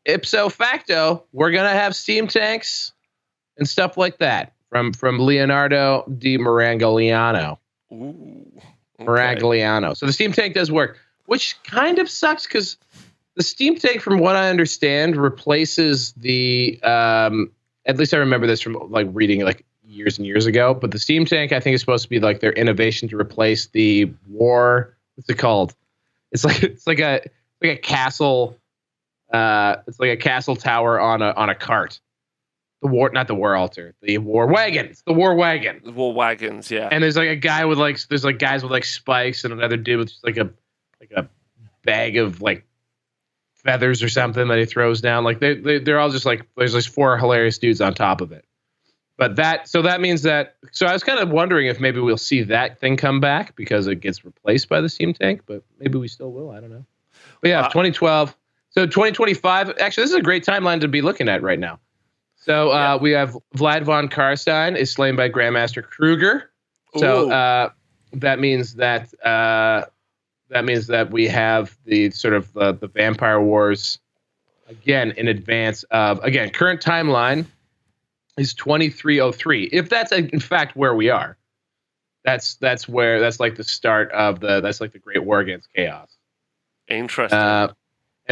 ipso facto, we're gonna have steam tanks and stuff like that from Leonardo di Mirangliano. Ooh. Okay. Mirangliano. So the steam tank does work, which kind of sucks because the steam tank, from what I understand, replaces the at least I remember this from like reading like years and years ago, but the steam tank I think is supposed to be like their innovation to replace the war. What's it called? It's like a castle. It's like a castle tower on a cart. The war, not the war altar. The war wagon. It's the war wagon. The war wagons, yeah. And there's like a guy with like guys with like spikes and another dude with just like a bag of like feathers or something that he throws down. Like they're all just like there's like 4 hilarious dudes on top of it. But that means that. So I was kind of wondering if maybe we'll see that thing come back because it gets replaced by the steam tank. But maybe we still will. I don't know. But yeah, 2012. So 2025. Actually, this is a great timeline to be looking at right now. So we have Vlad von Karstein is slain by Grandmaster Kruger. So that means that we have the sort of the Vampire Wars again in advance of current timeline is 2303. If that's in fact where we are, that's like the start of that's like the Great War Against Chaos. Interesting.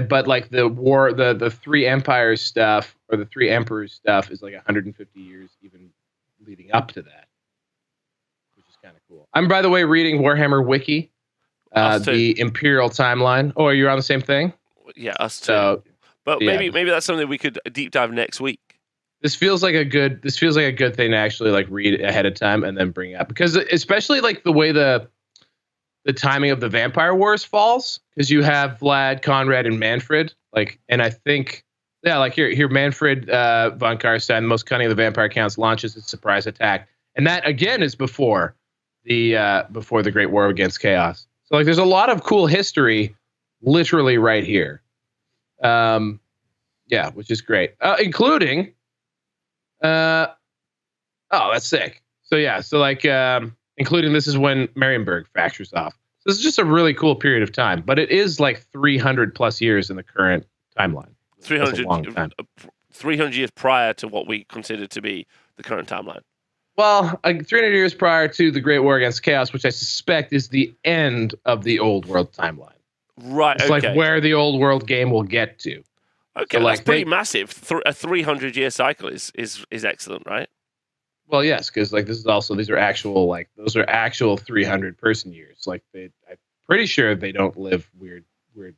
But like the war, the 3 empires stuff or the 3 emperors stuff is like 150 years even leading up to that, which is kind of cool. I'm, by the way, reading Warhammer Wiki, the Imperial timeline. Oh, you're on the same thing? Yeah, us too. So, but maybe that's something we could deep dive next week. This feels like a good thing to actually like read ahead of time and then bring up, because especially like the way the timing of the Vampire Wars falls, because you have Vlad, Conrad, and Manfred. Like, and I think, like here Manfred von Karstein, the most cunning of the vampire counts, launches his surprise attack, and that again is before before the Great War Against Chaos. So like, there's a lot of cool history, literally right here. Yeah, which is great, including. Oh, that's sick. So yeah, so like, including this is when Marienburg fractures off. So this is just a really cool period of time, but it is like 300 plus years in the current timeline. 300, long time. 300 years prior to what we consider to be the current timeline. Well, 300 years prior to the Great War Against Chaos, which I suspect is the end of the Old World timeline. Right. It's okay. like where the Old World game will get to. Okay, so that's pretty massive. A 300-year cycle is excellent, right? Well, yes, because like these are actual those are actual 300 person years. Like I'm pretty sure they don't live weird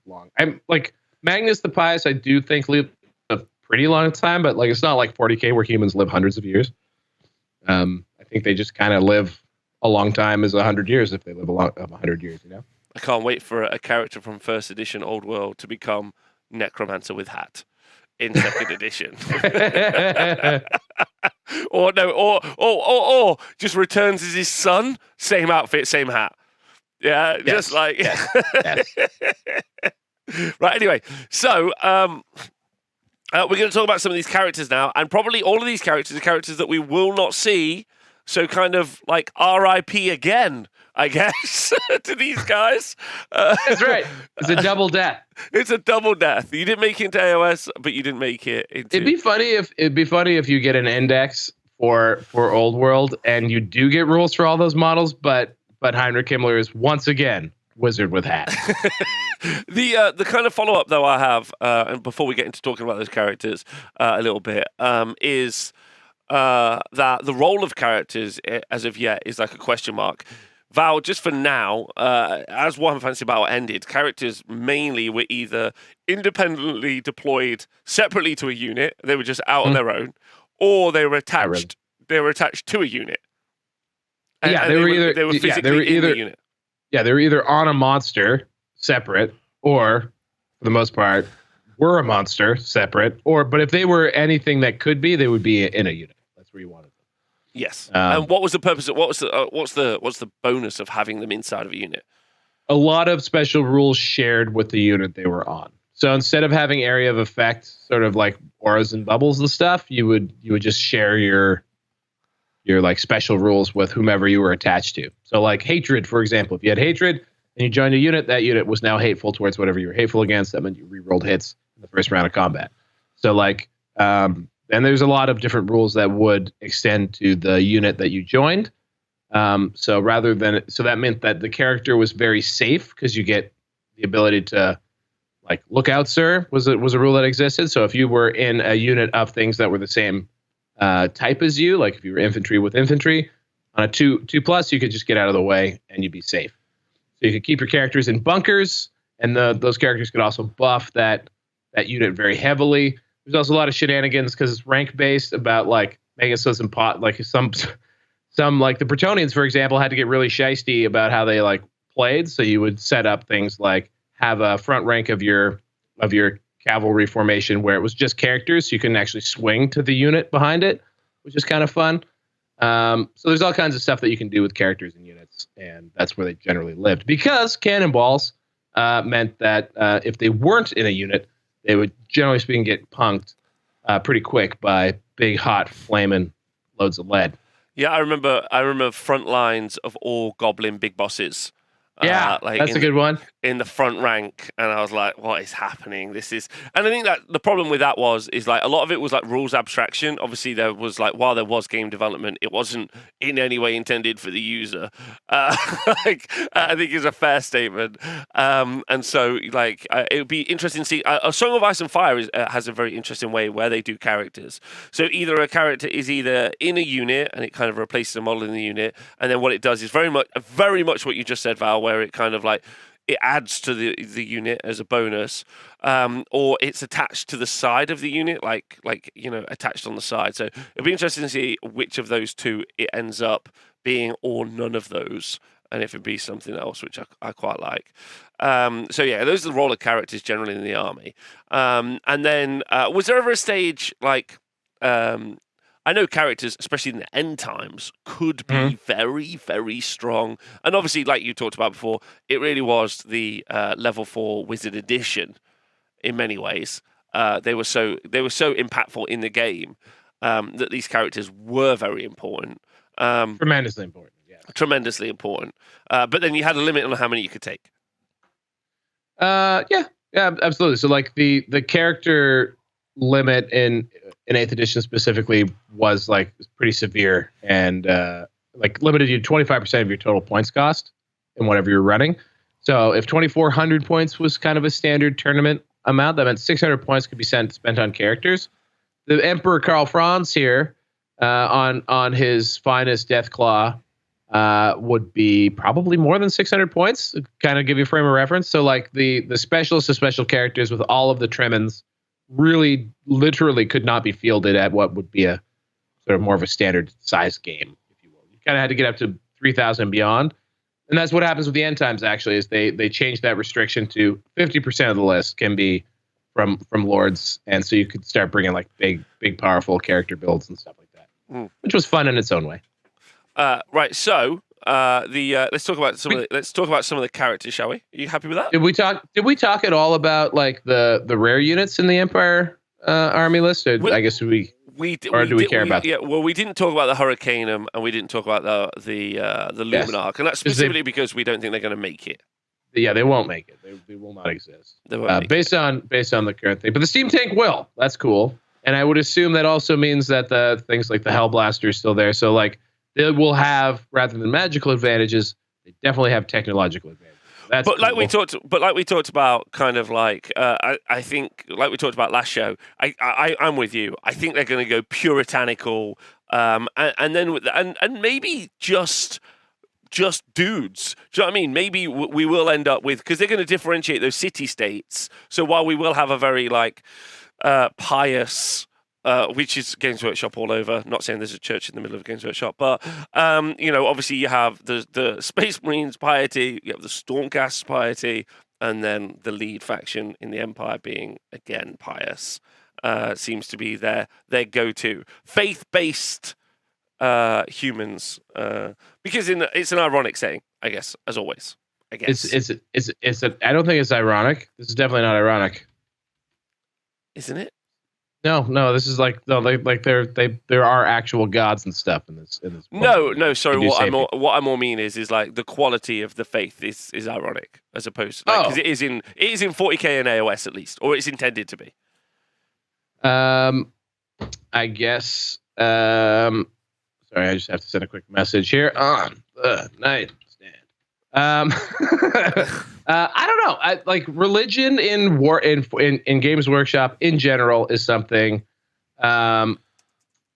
long. I'm like Magnus the Pious. I do think live a pretty long time, but like it's not like 40K where humans live hundreds of years. I think they just kind of live a long time as 100 years if they live 100 years. You know. I can't wait for a character from first edition Old World to become Necromancer with hat in second edition. or just returns as his son, same outfit, same hat. Yeah, yes. Just like yes. Right. Anyway, so we're going to talk about some of these characters now, and probably all of these characters are characters that we will not see. So kind of like R.I.P. again, I guess, to these guys. That's right. It's a double death. It's a double death. You didn't make it into AOS, but you didn't make it into... It'd be funny if you get an index for Old World and you do get rules for all those models, but Heinrich Himmler is once again wizard with hat. The kind of follow up though I have, and before we get into talking about those characters a little bit, is that the role of characters as of yet is like a question mark. Val, just for now, as Warhammer Fantasy Battle ended, characters mainly were either independently deployed separately to a unit, they were just out on their own, or they were attached. They were attached to a unit. And, they were either in the unit. Yeah, they were either on a monster separate, or for the most part, were a monster separate. But if they were anything that could be, they would be in a unit. That's where you wanted them. Yes. And what was the purpose? What's the bonus of having them inside of a unit? A lot of special rules shared with the unit they were on. So instead of having area of effect, sort of like auras and bubbles and stuff, you would just share your like special rules with whomever you were attached to. So like hatred, for example, if you had hatred and you joined a unit, that unit was now hateful towards whatever you were hateful against. That meant you re-rolled hits in the first round of combat. So like, and there's a lot of different rules that would extend to the unit that you joined. So that meant that the character was very safe because you get the ability to like look out, sir, was a rule that existed. So if you were in a unit of things that were the same type as you, like if you were infantry with infantry on a 2+, you could just get out of the way and you'd be safe. So you could keep your characters in bunkers, and those characters could also buff that unit very heavily. There's also a lot of shenanigans because it's rank based about like making so some like some like the Bretonians, for example, had to get really shisty about how they like played. So you would set up things like have a front rank of your cavalry formation where it was just characters, so you can actually swing to the unit behind it, which is kind of fun. So there's all kinds of stuff that you can do with characters and units, and that's where they generally lived. Because cannonballs meant that if they weren't in a unit, they would, generally speaking, get punked pretty quick by big, hot, flaming loads of lead. Yeah, I remember front lines of all goblin big bosses. Yeah, that's a good one. In the front rank, and I was like, what is happening? And I think that the problem with that is like a lot of it was like rules abstraction. Obviously, there was like, while there was game development, it wasn't in any way intended for the user. I think is a fair statement. And so like it would be interesting to see. A Song of Ice and Fire has a very interesting way where they do characters. So either a character is either in a unit and it kind of replaces a model in the unit, and then what it does is very much what you just said, Val, where it kind of like it adds to the unit as a bonus, or it's attached to the side of the unit, like attached on the side. So it'll be interesting to see which of those two it ends up being, or none of those, and if it be something else, which I quite like. So yeah, those are the role of characters generally in the army. And then was there ever a stage like I know characters, especially in the end times, could be Mhm. very, very strong. And obviously, like you talked about before, it really was the level 4 Wizard Edition in many ways. They were so impactful in the game that these characters were very important. Tremendously important. Yes. Tremendously important. But then you had a limit on how many you could take. Yeah, absolutely. So like the character limit in 8th edition specifically was like pretty severe and like limited you to 25% of your total points cost in whatever you're running. So if 2,400 points was kind of a standard tournament amount, that meant 600 points could be spent on characters. The Emperor Karl Franz here on his finest Deathclaw would be probably more than 600 points. Kind of give you a frame of reference. So like the specialist of special characters with all of the trimmings really literally could not be fielded at what would be a sort of more of a standard size game, if you will. You kind of had to get up to 3,000 and beyond. And that's what happens with the end times, actually, is they changed that restriction to 50% of the list can be from lords. And so you could start bringing like big, powerful character builds and stuff like that, which was fun in its own way. Right, so let's talk about some of the characters, shall we? Are you happy with that? Did we talk at all about like the rare units in the Empire army list? Or I guess do we care about? Yeah, well, we didn't talk about the Hurricanum and we didn't talk about the Luminarch, and that's specifically because we don't think they're going to make it. Yeah, they won't make it. They will not exist. Based on the current thing, but the Steam Tank will. That's cool, and I would assume that also means that the things like the Hellblaster is still there. So like they will have, rather than magical advantages, they definitely have technological advantages. That's but cool. like we talked about, kind of like I think like we talked about last show. I'm with you. I think they're going to go puritanical, and then and maybe just dudes. Do you know what I mean? Maybe we will end up with, because they're going to differentiate those city states. So while we will have a very like pious. Which is Games Workshop all over. Not saying there's a church in the middle of Games Workshop, but obviously you have the Space Marines piety, you have the Stormcast piety, and then the lead faction in the Empire being again pious. Seems to be their go-to faith-based humans, because it's an ironic saying, I guess, as always. I guess I don't think it's ironic. This is definitely not ironic, isn't it? No. This is like there are actual gods and stuff in this. No. Sorry. What I more mean is like the quality of the faith is ironic, as opposed to because it is in 40K and AOS at least, or it's intended to be. I guess. Sorry, I just have to send a quick message here. Night stand. I don't know. I like religion in Games Workshop in general is something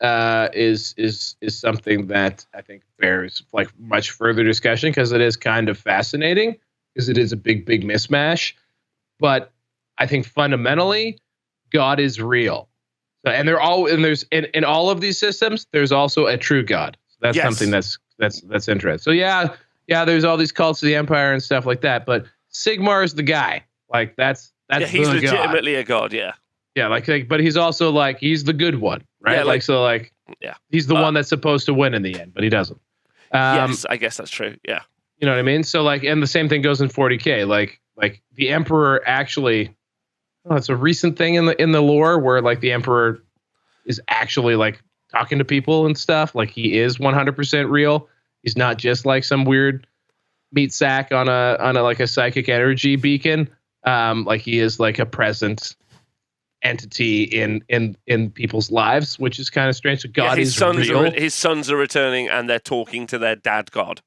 is something that I think bears like much further discussion, because it is kind of fascinating, because it is a big mishmash. But I think fundamentally, God is real. So, and there's in all of these systems, there's also a true God. So that's something that's interesting. So yeah, there's all these cults of the Empire and stuff like that, but Sigmar is the guy. Like that's he's legitimately a god. Yeah, like, but he's also like he's the good one, right? Yeah, he's the one that's supposed to win in the end, but he doesn't. Yes, I guess that's true. Yeah, you know what I mean. So like, and the same thing goes in 40K. Like the Emperor actually, it's a recent thing in the lore where like the Emperor is actually like talking to people and stuff. Like he is 100% real. He's not just like some weird meat sack on a like a psychic energy beacon. Like he is like a present entity in people's lives, which is kind of strange. So God is real. His sons are returning, and they're talking to their dad God.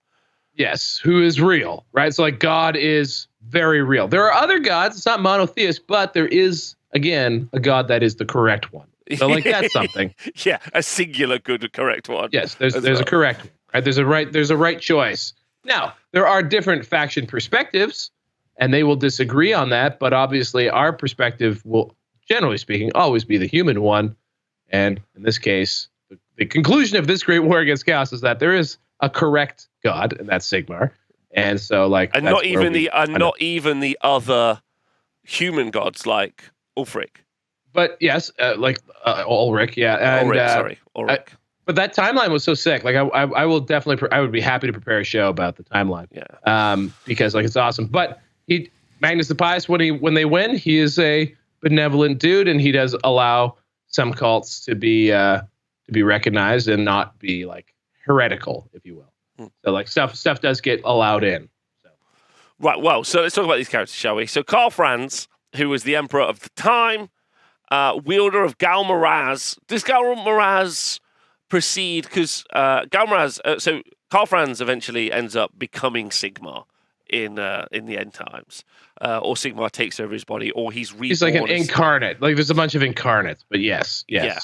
Yes, who is real, right? So like God is very real. There are other gods. It's not monotheist, but there is again a God that is the correct one. So like that's something. Yeah, a singular good correct one. Yes, there's a correct one. Right? There's a right choice. Now, there are different faction perspectives, and they will disagree on that, but obviously our perspective will, generally speaking, always be the human one. And in this case, the conclusion of this great war against chaos is that there is a correct God, and that's Sigmar. And so like not even the other human gods like Ulfric. but yes, Ulrich, yeah, and Ulrich, sorry, Ulrich. but that timeline was so sick. Like I will definitely, I would be happy to prepare a show about the timeline. Yeah. Because like it's awesome. But Magnus the Pious, when they win, he is a benevolent dude, and he does allow some cults to be recognized and not be like heretical, if you will. So like stuff does get allowed in. So. Right. Well, so let's talk about these characters, shall we? So Karl Franz, who was the emperor of the time, wielder of Galmaraz. Does Galmaraz proceed? Because Galmaraz. So Karl Franz eventually ends up becoming Sigmar in the end times, or Sigmar takes over his body, or he's reborn. He's like an incarnate. Like there's a bunch of incarnates, but yes, yeah.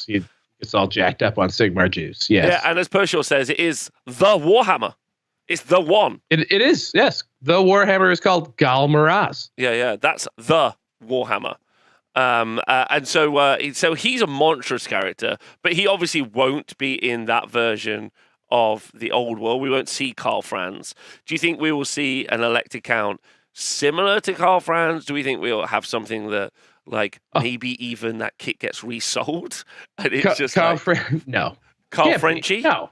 It's all jacked up on Sigmar juice. Yes. Yeah, and as Pershaw says, it is the Warhammer. It's the one. It is, yes. The Warhammer is called Galmaraz. Yeah, that's the Warhammer. And so he's a monstrous character, but he obviously won't be in that version of the old world. We won't see Karl Franz. Do you think we will see an elected count similar to Karl Franz? Do we think we'll have something that, like, maybe even that kit gets resold? And it's just Karl like, no. Karl Frenchie? No.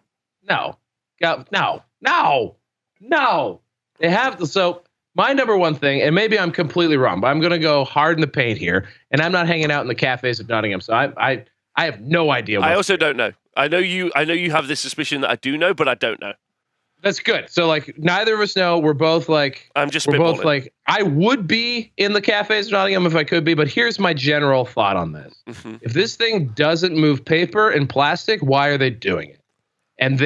They have so my number one thing, and maybe I'm completely wrong, but I'm going to go hard in the paint here, and I'm not hanging out in the cafes of Nottingham, so I have no idea. I also don't know. I know you have this suspicion that I do know, but I don't know. That's good. So like neither of us know. We're both like I'm just we're spitballing. both like I would be in the cafes of Nottingham if I could be, but here's my general thought on this. Mm-hmm. If this thing doesn't move paper and plastic, why are they doing it? And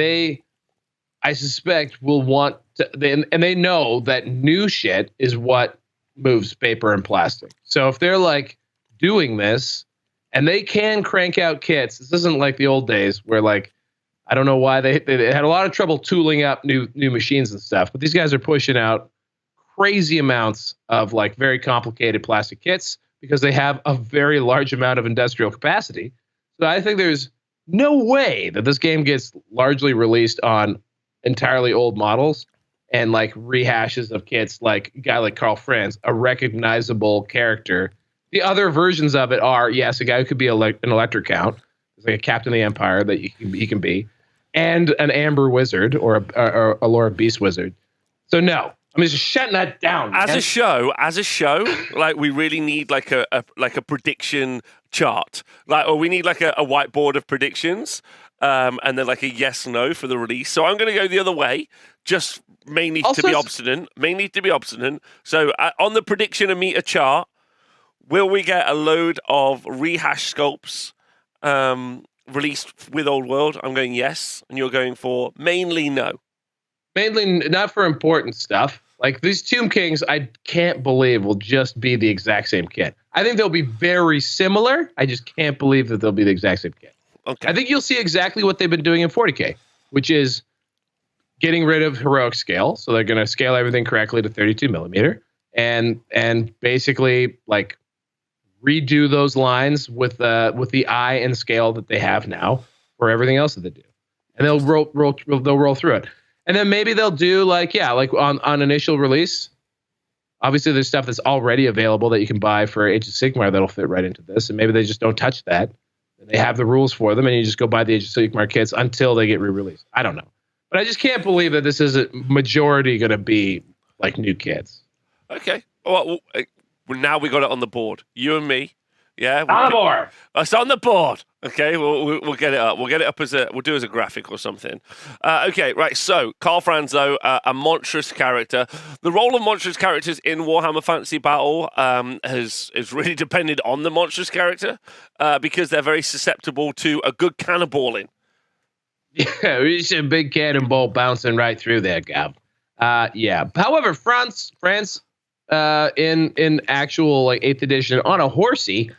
I suspect will want to, and they know that new shit is what moves paper and plastic. So if they're like doing this and they can crank out kits, this isn't like the old days where like, I don't know why they had a lot of trouble tooling up new machines and stuff, but these guys are pushing out crazy amounts of like very complicated plastic kits because they have a very large amount of industrial capacity. So I think there's no way that this game gets largely released on entirely old models and like rehashes of kits like a guy like Karl Franz, a recognizable character. The other versions of it are, yes, a guy who could be an Electric Count, like a Captain of the Empire that he can be, and an Amber Wizard or a Laura Beast Wizard. So no, I'm just shutting that down. As a show, like we really need like a prediction chart, like, or we need like a whiteboard of predictions, and then like a yes no for the release. So I'm going to go the other way, just mainly to be obstinate. So on the prediction and meter chart, will we get a load of rehash sculpts released with Old World? I'm going yes, and you're going for mainly no. Mainly not for important stuff. Like these Tomb Kings, I can't believe will just be the exact same kit. I think they'll be very similar. I just can't believe that they'll be the exact same kit. Okay. I think you'll see exactly what they've been doing in 40K, which is getting rid of heroic scale. So they're going to scale everything correctly to 32 millimeter and basically like redo those lines with the eye and scale that they have now for everything else that they do, and they'll roll through it. And then maybe they'll do like on initial release. Obviously, there's stuff that's already available that you can buy for Age of Sigmar that'll fit right into this, and maybe they just don't touch that. They have the rules for them, and you just go buy the Age of Sigmar kits until they get re-released. I don't know, but I just can't believe that this is a majority going to be like new kits. Okay. Well, now we got it on the board. You and me. Yeah. On the board. It's on the board. Okay. We'll get it up. We'll get it up we'll do as a graphic or something. Okay. Right. So Karl Franz, though, a monstrous character. The role of monstrous characters in Warhammer Fantasy Battle has really depended on the monstrous character because they're very susceptible to a good cannonballing. Yeah. We just a big cannonball bouncing right through there, Gav. Yeah. However, France, in actual like 8th edition on a horsey,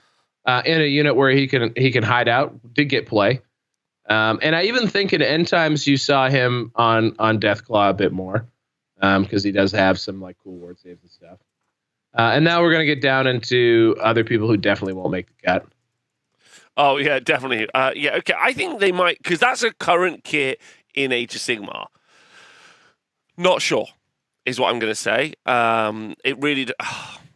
in a unit where he can hide out, did get play, and I even think in End Times you saw him on Deathclaw a bit more, because he does have some like cool ward saves and stuff. And now we're gonna get down into other people who definitely won't make the cut. Oh yeah, definitely. Yeah, okay. I think they might, because that's a current kit in Age of Sigmar. Not sure is what I'm going to say. It really,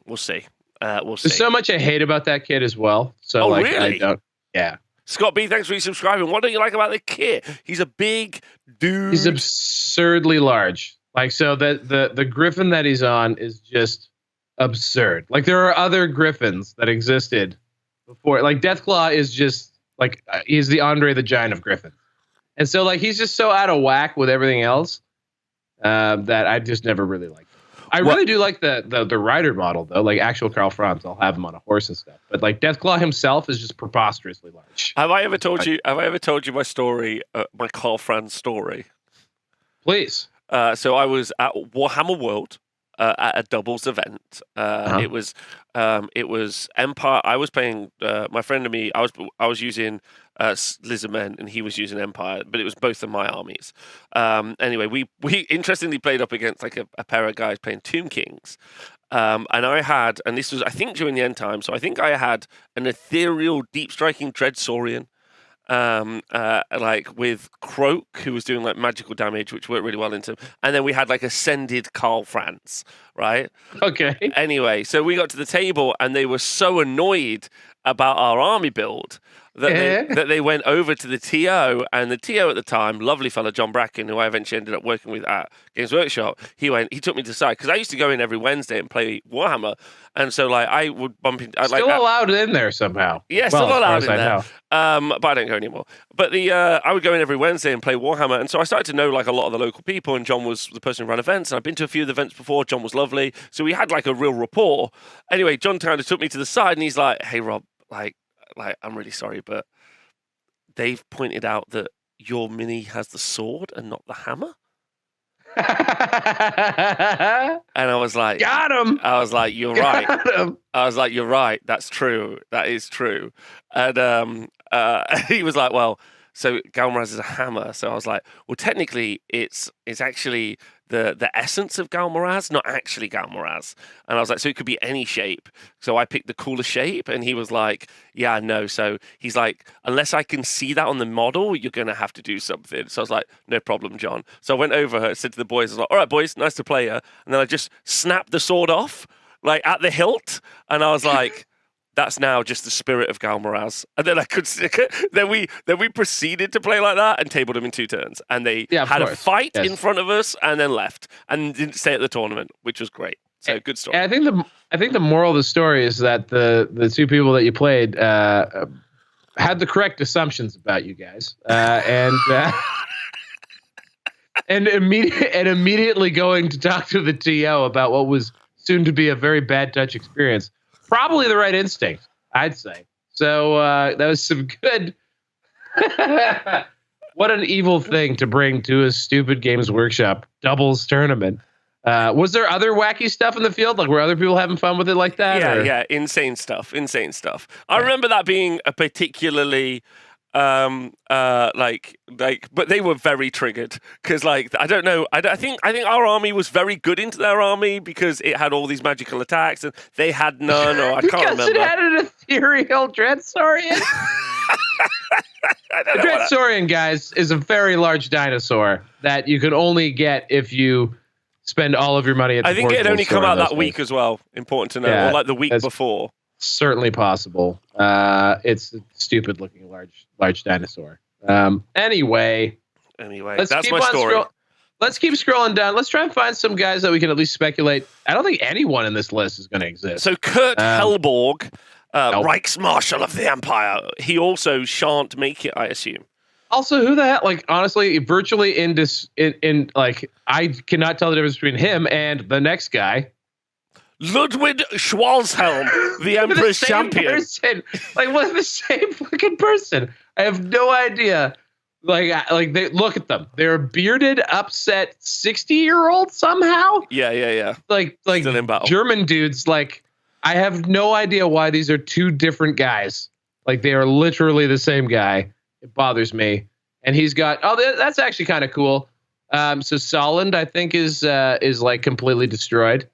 we'll see. We'll see. There's so much I hate about that kid as well. So like, really? I don't. Yeah. Scott B, thanks for resubscribing. What don't you like about the kit? He's a big dude. He's absurdly large. Like, so the griffin that he's on is just absurd. Like, there are other griffins that existed before. Like, Deathclaw is just like he's the Andre the Giant of griffins, and so like he's just so out of whack with everything else that I just never really liked. I really do like the rider model though, like actual Karl Franz. I'll have him on a horse and stuff. But like Deathclaw himself is just preposterously large. Have I ever told you my story, my Karl Franz story? Please. So I was at Warhammer World at a doubles event. It was Empire. I was playing my friend and me. I was using Lizardmen and he was using Empire, but it was both of my armies. Anyway, we interestingly played up against like a pair of guys playing Tomb Kings. And this was I think during the end time. So I think I had an ethereal, deep striking Dreadsaurian. Like with Croak, who was doing like magical damage, which worked really well into him. And then we had like ascended Karl Franz, right? Okay. Anyway, so we got to the table and they were so annoyed about our army build that they went over to the TO, and the TO at the time, lovely fellow John Bracken, who I eventually ended up working with at Games Workshop, he took me to the side because I used to go in every Wednesday and play Warhammer, and so like I would bump into still allowed in there somehow. Yeah, still allowed in there. But I don't go anymore. But I would go in every Wednesday and play Warhammer, and so I started to know like a lot of the local people, and John was the person who ran events, and I've been to a few of the events before. John was lovely, so we had like a real rapport. Anyway, John kind of took me to the side, and he's like, "Hey Rob, like I'm really sorry, but they've pointed out that your mini has the sword and not the hammer." And I was like, got him. I was like, you're right. I was like, you're right. That's true. That is true. And he was like, well, so Galmaraz is a hammer. So I was like, well, technically, it's actually the essence of Galmaraz, not actually Galmaraz. And I was like, so it could be any shape. So I picked the cooler shape, and he was like, yeah, no. So he's like, unless I can see that on the model, you're going to have to do something. So I was like, no problem, John. So I went over, said to the boys, I was like, all right, boys, nice to play you. And then I just snapped the sword off, like at the hilt. And I was like, that's now just the spirit of Galmaraz. And then then we proceeded to play like that and tabled them in 2 turns. And they had a fight in front of us and then left and didn't stay at the tournament, which was great. So good story. And I think the moral of the story is that the 2 people that you played had the correct assumptions about you guys, and immediately going to talk to the TO about what was soon to be a very bad touch experience. Probably the right instinct, I'd say. So that was some good. What an evil thing to bring to a stupid Games Workshop doubles tournament. Was there other wacky stuff in the field? Like, were other people having fun with it like that? Yeah, insane stuff. I remember that being a particularly but they were very triggered because like I don't know, I think our army was very good into their army because it had all these magical attacks and they had none, or I can't remember. It had an ethereal Dreadsaurian. The Dreadsaurian, guys, is a very large dinosaur that you can only get if you spend all of your money at the I think it had only come out that week as well. Important to know, or like the week before. Certainly possible. It's a stupid looking large dinosaur. Anyway, that's my story. Let's keep scrolling down. Let's try and find some guys that we can at least speculate. I don't think anyone in this list is going to exist. So Kurt Helborg, Reichsmarshal of the Empire, he also shan't make it, I assume. Also, who the hell? Like, honestly, virtually in like, I cannot tell the difference between him and the next guy. Ludwig Schwarzhelm, the Emperor's champion. Person. Like, what, the same fucking person? I have no idea. Like they look at them. They're a bearded, upset 60-year-old somehow. Yeah. Like still in battle. German dudes. Like, I have no idea why these are 2 different guys. Like, they are literally the same guy. It bothers me. And he's got. Oh, that's actually kind of cool. So Solend, I think, is like completely destroyed.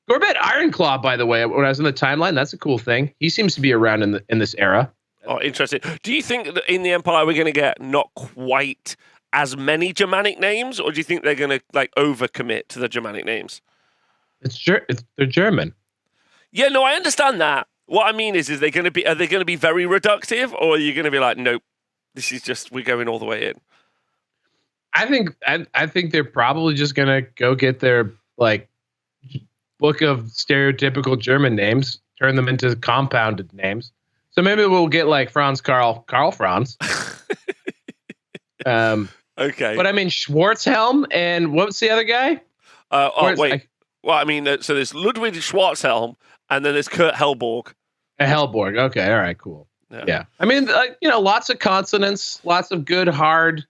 Gorbet Ironclaw, by the way, when I was in the timeline, that's a cool thing. He seems to be around in this era. Oh, interesting. Do you think that in the Empire we're going to get not quite as many Germanic names, or do you think they're going to like overcommit to the Germanic names? They're German. Yeah, no, I understand that. What I mean is are they going to be very reductive, or are you going to be like, nope, this is just we're going all the way in? I think they're probably just gonna go get their like book of stereotypical German names, turn them into compounded names. So maybe we'll get like Karl Franz. Okay. But I mean Schwarzhelm and what's the other guy? Wait. Well, I mean, so there's Ludwig Schwarzhelm, and then there's Kurt Hellborg. Hellborg. Okay. All right. Cool. Yeah. I mean, lots of consonants, lots of good hard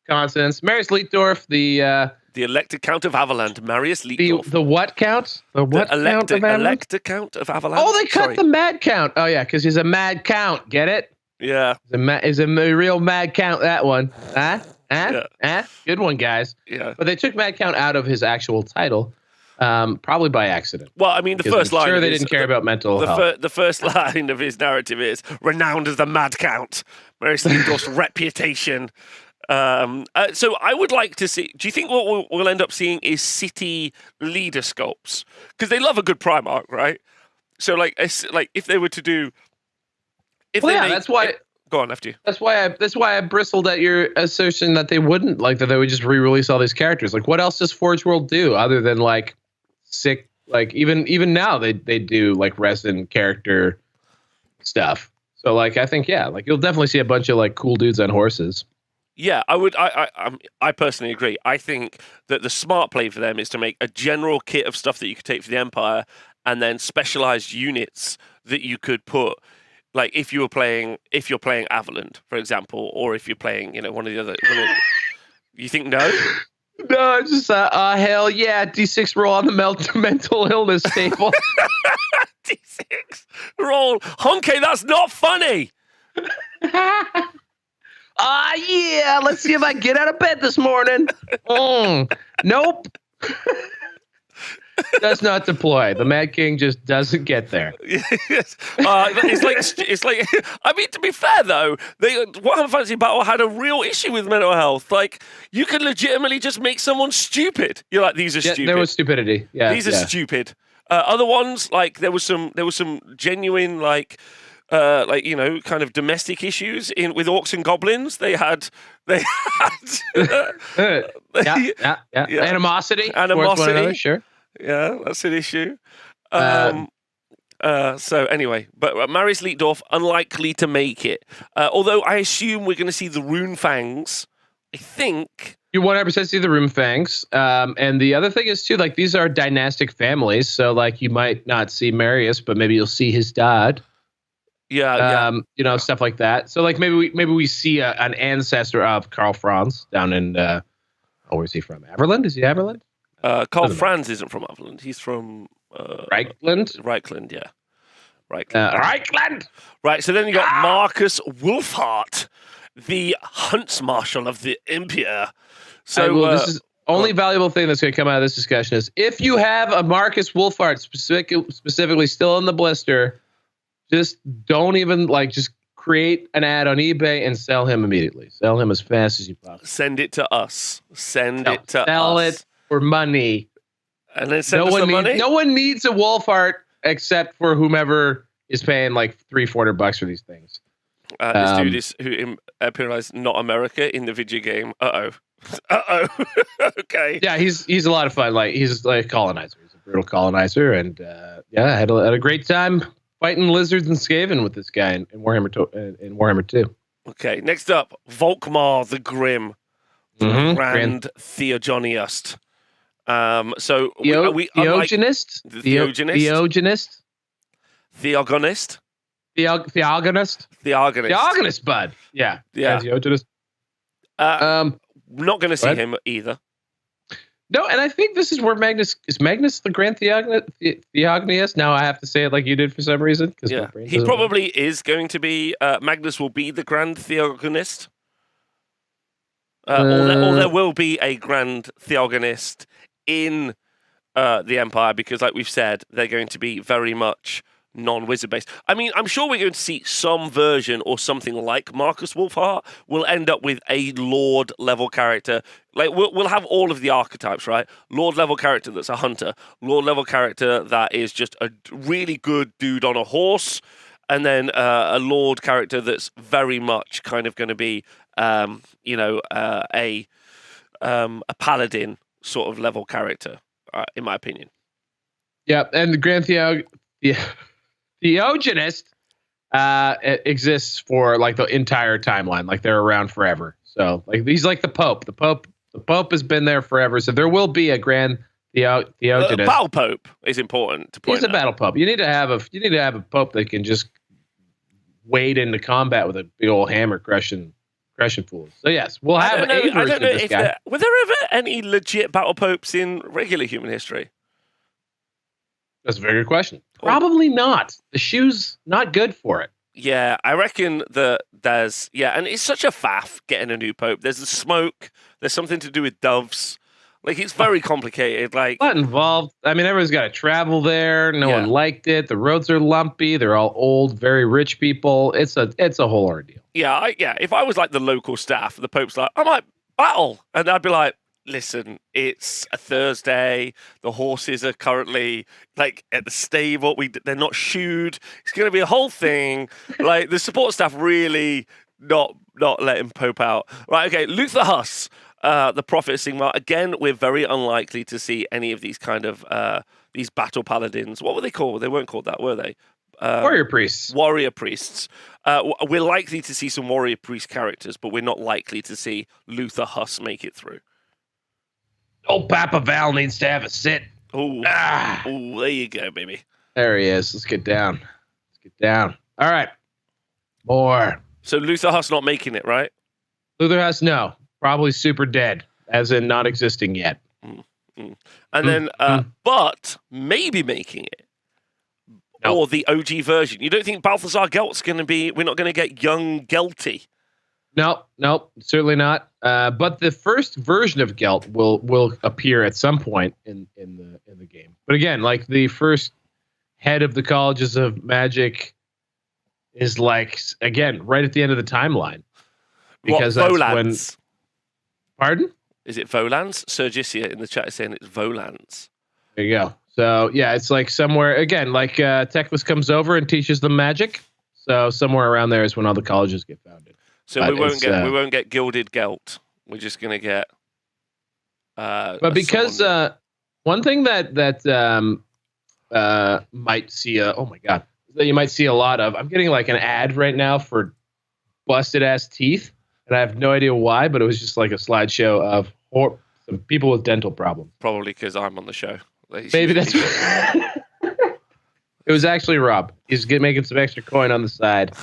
consonants. Marius Lietdorf, the elected Count of Avaland, Marius Lietdorf. The what count? The what count of Avaland? Elected Count of Avaland. Oh, they cut the mad count. Oh yeah, because he's a mad count. Get it? Yeah. He's a real mad count. That one. Yeah. Good one, guys. Yeah. But they took mad count out of his actual title. Probably by accident. Well, I mean, the first line. Sure, they didn't care about mental health. The first line of his narrative is renowned as the Mad Count. Marius Lietdorf's reputation. So I would like to see. Do you think what we'll end up seeing is city leader sculpts? Because they love a good Primarch, right? So like if they were to do, that's why. Go on, after you. That's why I bristled at your assertion that they wouldn't that they would just re-release all these characters. Like, what else does Forge World do other than like sick? Like even now they do like resin character stuff. So like I think like you'll definitely see a bunch of like cool dudes on horses. Yeah, I would. I personally agree. I think that the smart play for them is to make a general kit of stuff that you could take for the Empire, and then specialized units that you could put. Like if you're playing Avaland, for example, or if you're playing, one of the other. You think no? No, it's just hell yeah, D6 roll on the mental illness table. D6 roll, Honke. That's not funny. Yeah, let's see if I get out of bed this morning. Nope. Does not deploy. The Mad King just doesn't get there. Yes. It's like. I mean, to be fair though, Warhammer Fantasy Battle had a real issue with mental health. Like, you could legitimately just make someone stupid. You're like, these are stupid. There was stupidity. Yeah, these are stupid. Other ones, like there was some genuine kind of domestic issues with orcs and goblins. They had animosity. Animosity. Sure. Yeah, that's an issue. So anyway, but Marius Lietdorf unlikely to make it. Although I assume we're going to see the Rune Fangs. I think you 100% see the Rune Fangs. And the other thing is too, like these are dynastic families, so like you might not see Marius, but maybe you'll see his dad. Yeah. Stuff like that. So like maybe we see an ancestor of Karl Franz down in where's he from? Everland? Is he Everland? Karl Franz isn't from Everland. He's from Reichland. Reichland, yeah. Reichland. Reichland. Right. So then you got Marcus Wolfhart, the Hunts Marshal of the Empire. So this is only valuable thing that's going to come out of this discussion is if you have a Marcus Wolfhart specifically still in the blister, just don't even just create an ad on eBay and sell him immediately. Sell him as fast as you possibly. Send it to us. Sell it for money. And then send us the money? No one needs a Wolfhart except for whomever is paying like $300-$400 for these things. This dude is who appears not America in the video game. Uh-oh. Okay. Yeah, he's a lot of fun. Like he's like a colonizer. He's a brutal colonizer, and had a great time fighting lizards and Skaven with this guy in Warhammer 2. Okay, next up, Volkmar the Grim, Grand Theogoniast. So Theogonist? Theogonist? Theogonist? Theogonist, bud. Yeah. Theogonist. Not going to see him either. No, and I think this is where Magnus the Grand Theogoniast. Now I have to say it like you did for some reason. Yeah, he probably is going to be. Magnus will be the Grand Theogonist. Or there will be a Grand Theogonist in the Empire because, like we've said, they're going to be very much non-wizard based. I mean, I'm sure we're going to see some version or something like Marcus Wolfheart. We'll end up with a Lord level character. Like we'll have all of the archetypes, right? Lord level character that's a hunter, Lord level character that is just a really good dude on a horse, and then a Lord character that's very much kind of going to be, a paladin sort of level character, in my opinion. Yeah, and the Grand Theogenist exists for like the entire timeline. Like they're around forever. So like he's like the Pope. The Pope has been there forever. So there will be a Grand Theogenist. Battle Pope is important to point out. He's a battle Pope. You need to have a Pope that can just wade into combat with a big old hammer crushing fools. So yes, we'll have a version of this guy. Were there ever any legit battle popes in regular human history? That's a very good question. Probably not. The shoe's not good for it. Yeah, I reckon that there's... Yeah, and it's such a faff getting a new pope. There's the smoke. There's something to do with doves. Like, it's very complicated. Like, not involved. I mean, everyone's got to travel there. No one liked it. The roads are lumpy. They're all old, very rich people. It's a whole ordeal. Yeah, if I was like the local staff, the pope's like, I might battle. And I'd be like, listen, it's a Thursday. The horses are currently like at the stable. They're not shoed. It's going to be a whole thing. Like the support staff really not letting Pope out. Right? Okay, Luther Huss, the Prophet of Sigmar. Again, we're very unlikely to see any of these kind of these battle paladins. What were they called? They weren't called that, were they? Warrior priests. Warrior priests. We're likely to see some warrior priest characters, but we're not likely to see Luther Huss make it through. Old Papa Val needs to have a sit. Oh, there you go, baby. There he is. Let's get down. All right. More. So Luther Huss not making it, right? Luther Huss, no. Probably super dead, as in not existing yet. And then, but maybe making it. Nope. Or the OG version. You don't think Balthazar Gelt's going to be... We're not going to get young Gelty? No, certainly not. But the first version of Gelt will appear at some point in the game. But again, like the first head of the colleges of magic is like again right at the end of the timeline. Because that's Volans? Pardon? Is it Volans? Sergicia in the chat is saying it's Volans. There you go. So yeah, it's like somewhere again, like Teclis comes over and teaches them magic. So somewhere around there is when all the colleges get founded. So we won't get Gilded Gelt. We're just gonna get. But because one thing that might see that you might see a lot of. I'm getting like an ad right now for busted ass teeth, and I have no idea why, but it was just like a slideshow of some people with dental problems. Probably because I'm on the show. Maybe that's. It was actually Rob. He's making some extra coin on the side.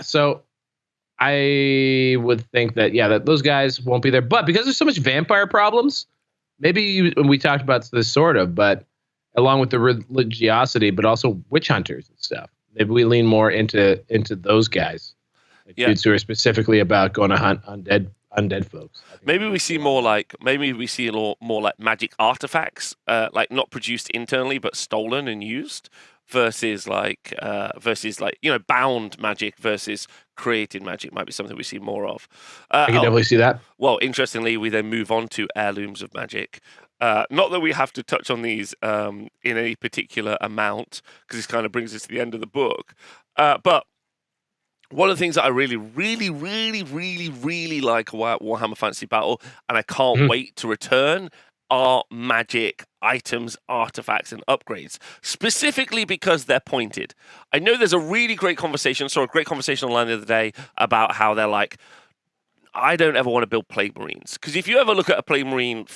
So I would think that those guys won't be there, but because there's so much vampire problems, maybe we talked about this sort of, but along with the religiosity, but also witch hunters and stuff, maybe we lean more into those guys, dudes who are specifically about going to hunt undead folks. Maybe we see more like magic artifacts, like not produced internally but stolen and used. Versus bound magic versus created magic might be something we see more of. I can definitely see that. Well, interestingly, we then move on to heirlooms of magic. Not that we have to touch on these in any particular amount, because this kind of brings us to the end of the book. But one of the things that I really, really, really, really, really like about Warhammer Fantasy Battle, and I can't wait to return, are magic items, artifacts, and upgrades, specifically because they're pointed. I know there's a really great conversation, saw a great conversation online the other day about how they're like, I don't ever want to build Plague Marines. Because if you ever look at a Plague Marine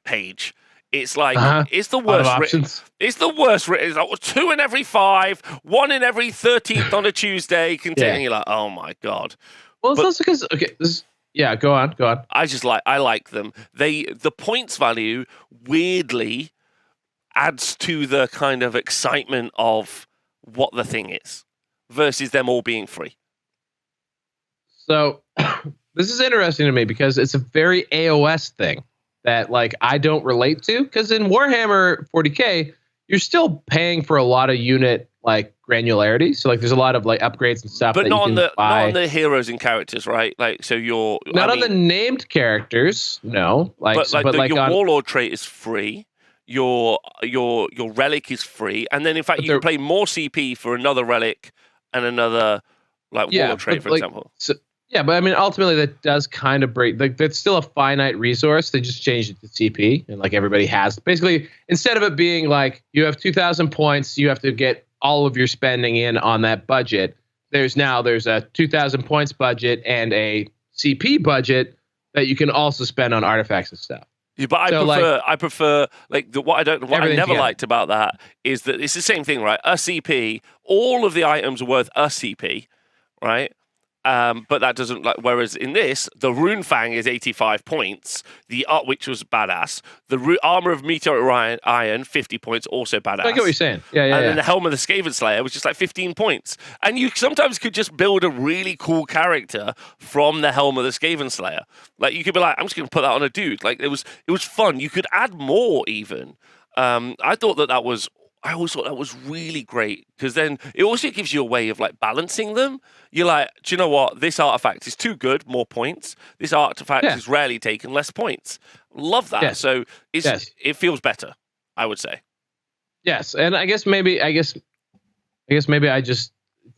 page, it's like, it's the worst. It's the worst. It's like 2 in every 5, 1 in every 13th on a Tuesday. And you're like, oh my God. Well, it's also because, yeah, go on. I like them. The points value weirdly adds to the kind of excitement of what the thing is versus them all being free. So this is interesting to me because it's a very AOS thing. that like I don't relate to, because in Warhammer 40K, you're still paying for a lot of unit like granularity. So like there's a lot of like upgrades and stuff But that not you on can the buy. not on the heroes and characters, right? Like so Not on the named characters, no. but Like your on warlord trait is free. Your relic is free, and then in fact but you can they're play more CP for another relic and another like yeah, warlord trait, but for like example. so, yeah, but I mean ultimately that does kind of break like that's still a finite resource. They just changed it to CP and like everybody has basically instead of it being like you have 2,000 points, you have to get all of your spending in on that budget. There's a 2,000 points budget and a CP budget that you can also spend on artifacts and stuff. Yeah, but I prefer like what I Everything never together. liked about that is that it's the same thing, right? A CP, all of the items are worth a CP, right? But that doesn't like. Whereas in this, the Rune Fang is 85 points. The which was badass. The armor of Meteor Iron 50 points, also badass. I get what you're saying. Yeah. And then the Helm of the Skaven Slayer was just like 15 points. And you sometimes could just build a really cool character from the Helm of the Skaven Slayer. Like you could be like, I'm just going to put that on a dude. Like it was fun. You could add more even. I always thought that was really great because then it also gives you a way of like balancing them. You're like, do you know what? This artifact is too good, more points. This artifact is rarely taken, less points. Love that. Yes. So it feels better, I would say. Yes, and I guess maybe I just it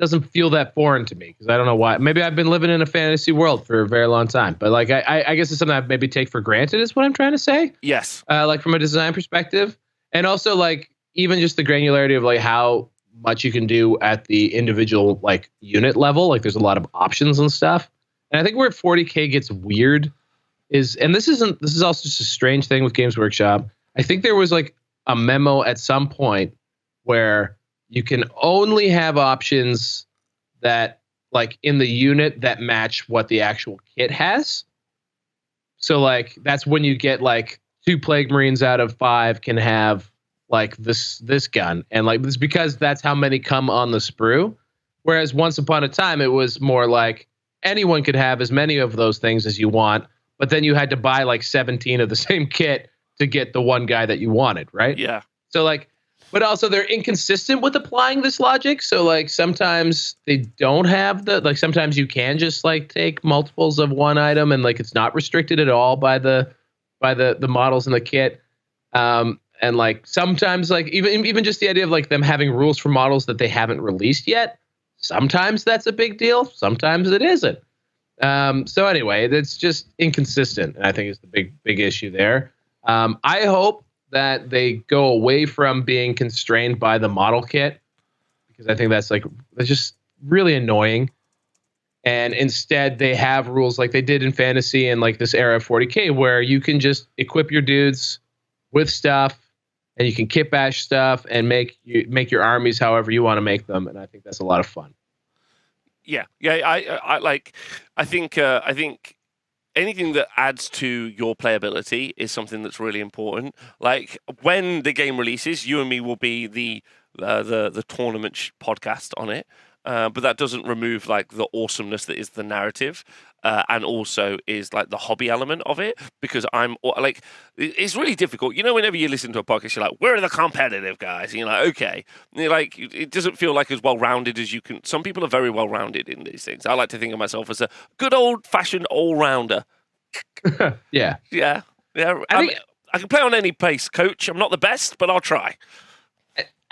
doesn't feel that foreign to me because I don't know why. Maybe I've been living in a fantasy world for a very long time, but like I guess it's something I maybe take for granted is what I'm trying to say. Yes. Like from a design perspective, and also like even just the granularity of like how much you can do at the individual like unit level. Like there's a lot of options and stuff. And I think where 40K gets weird is, and this is also just a strange thing with Games Workshop. I think there was like a memo at some point where you can only have options that like in the unit that match what the actual kit has. So like that's when you get like 2 Plague Marines out of 5 can have like this gun, and like this because that's how many come on the sprue. Whereas once upon a time it was more like anyone could have as many of those things as you want, but then you had to buy like 17 of the same kit to get the one guy that you wanted, right? Yeah. So like, but also they're inconsistent with applying this logic. So like sometimes they don't have like sometimes you can just like take multiples of one item and like it's not restricted at all by the models in the kit. And like sometimes like even just the idea of like them having rules for models that they haven't released yet, sometimes that's a big deal. Sometimes it isn't. So anyway, it's just inconsistent, and I think is the big issue there. I hope that they go away from being constrained by the model kit, because I think that's just really annoying. And instead they have rules like they did in fantasy and like this era of 40K where you can just equip your dudes with stuff and you can kit bash stuff and make your armies however you want to make them. And I think that's a lot of fun. Yeah. I think anything that adds to your playability is something that's really important. Like when the game releases, you and me will be the tournament podcast on it. But that doesn't remove like the awesomeness that is the narrative, and also is like the hobby element of it. Because I'm like, it's really difficult. You know, whenever you listen to a podcast, you're like, "Where are the competitive guys?" And you're like, "Okay." And you're like, it doesn't feel like as well rounded as you can. Some people are very well rounded in these things. I like to think of myself as a good old fashioned all rounder. Yeah. Yeah. I can play on any pace, coach. I'm not the best, but I'll try.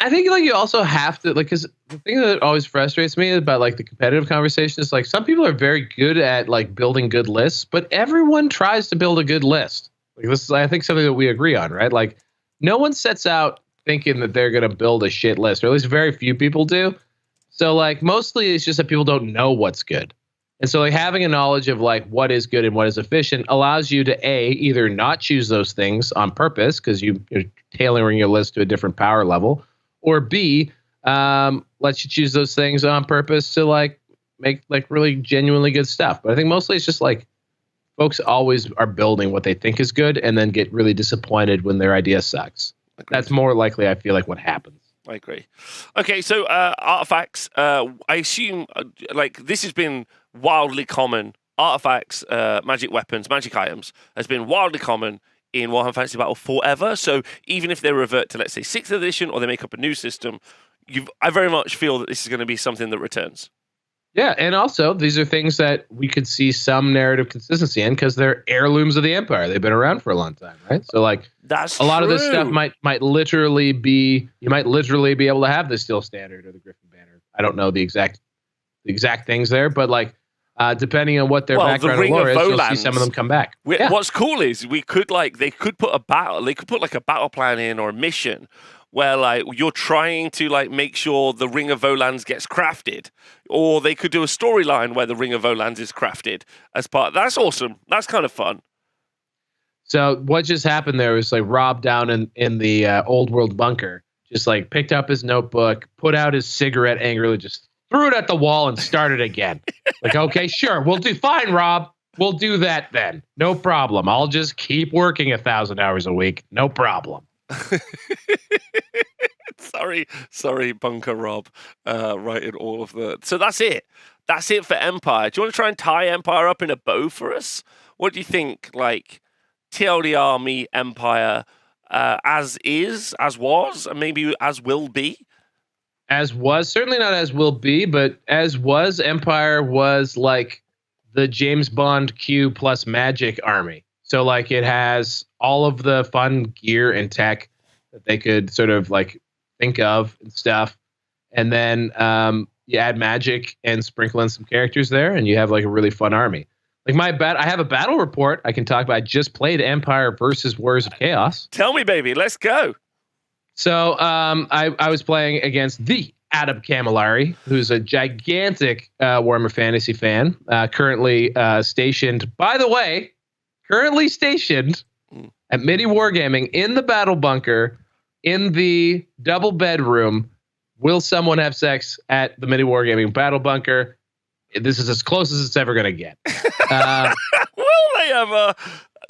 I think like you also have to like, because the thing that always frustrates me about like the competitive conversation is like some people are very good at like building good lists, but everyone tries to build a good list. Like this is, I think, something that we agree on, right? Like no one sets out thinking that they're going to build a shit list, or at least very few people do. So like mostly it's just that people don't know what's good. And so like having a knowledge of like what is good and what is efficient allows you to either not choose those things on purpose because you're tailoring your list to a different power level, or B, lets you choose those things on purpose to like make like really genuinely good stuff. But I think mostly it's just like folks always are building what they think is good and then get really disappointed when their idea sucks. Agreed. That's more likely, I feel like, what happens. I agree. Okay, so artifacts. I assume like this has been wildly common. Artifacts, magic weapons, magic items has been wildly common in Warhammer Fantasy Battle forever. So even if they revert to, let's say, 6th edition, or they make up a new system, I very much feel that this is going to be something that returns. Yeah, and also these are things that we could see some narrative consistency in because they're heirlooms of the Empire. They've been around for a long time, right? So like that's a lot true. of this stuff might literally be you might literally be able to have the Steel Standard or the Griffin Banner. I don't know the exact things there, but like depending on what their background and lore is, you'll see some of them come back. What's cool is they could put a battle plan in or a mission where like you're trying to like make sure the Ring of Volans gets crafted, or they could do a storyline where the Ring of Volans is crafted as part. That's awesome. That's kind of fun. So what just happened there was like Rob down in the old world bunker just like picked up his notebook, put out his cigarette angrily, just threw it at the wall and started again. Like, okay, sure, we'll do fine, Rob. We'll do that then. No problem. I'll just keep working 1,000 hours a week. No problem. sorry, Bunker Rob, writing all of the. So that's it. That's it for Empire. Do you want to try and tie Empire up in a bow for us? What do you think? Like TLDR me Empire as is, as was, and maybe as will be. As was, certainly not as will be, but as was, Empire was like the James Bond Q plus magic army. So like it has all of the fun gear and tech that they could sort of like think of and stuff. And then you add magic and sprinkle in some characters there, and you have like a really fun army. Like I have a battle report I can talk about. I just played Empire versus Warriors of Chaos. Tell me, baby, let's go. So I was playing against the Adam Camilleri, who's a gigantic Warhammer Fantasy fan, currently stationed at Midi Wargaming in the battle bunker in the double bedroom. Will someone have sex at the Midi Wargaming battle bunker? This is as close as it's ever going to get. Will they ever?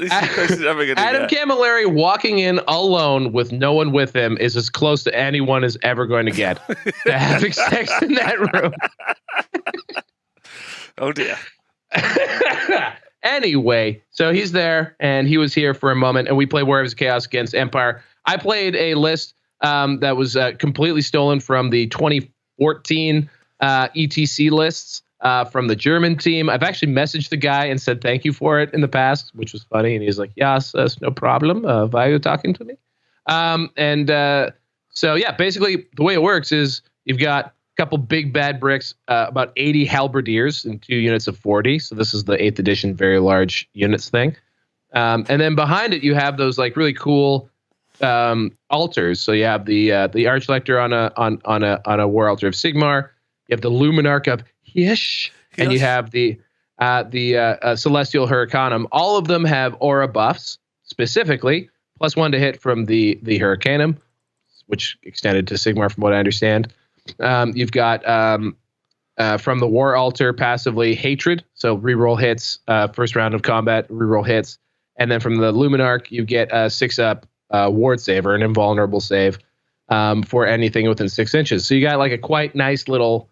Adam Camilleri walking in alone with no one with him is as close to anyone is ever going to get to having sex in that room. Oh dear. Anyway, so he's there, and he was here for a moment, and we played Warriors of Chaos against Empire. I played a list that was completely stolen from the 2014 ETC lists. From the German team. I've actually messaged the guy and said thank you for it in the past, which was funny. And he's like, yes, that's no problem. Why are you talking to me? So, yeah, basically the way it works is you've got a couple big bad bricks, about 80 halberdiers and 2 units of 40. So this is the 8th edition, very large units thing. And then behind it, you have those like really cool altars. So you have the Archlector on a War Altar of Sigmar. You have the Luminarch of Hish, and you have the Celestial Hurricanum. All of them have aura buffs, specifically +1 to hit from the Hurricanum, which extended to Sigmar from what I understand. You've got from the War Altar passively Hatred, so reroll hits, first round of combat, reroll hits. And then from the Luminarch, you get a 6-up ward save, or an invulnerable save, for anything within 6 inches. So you got like a quite nice little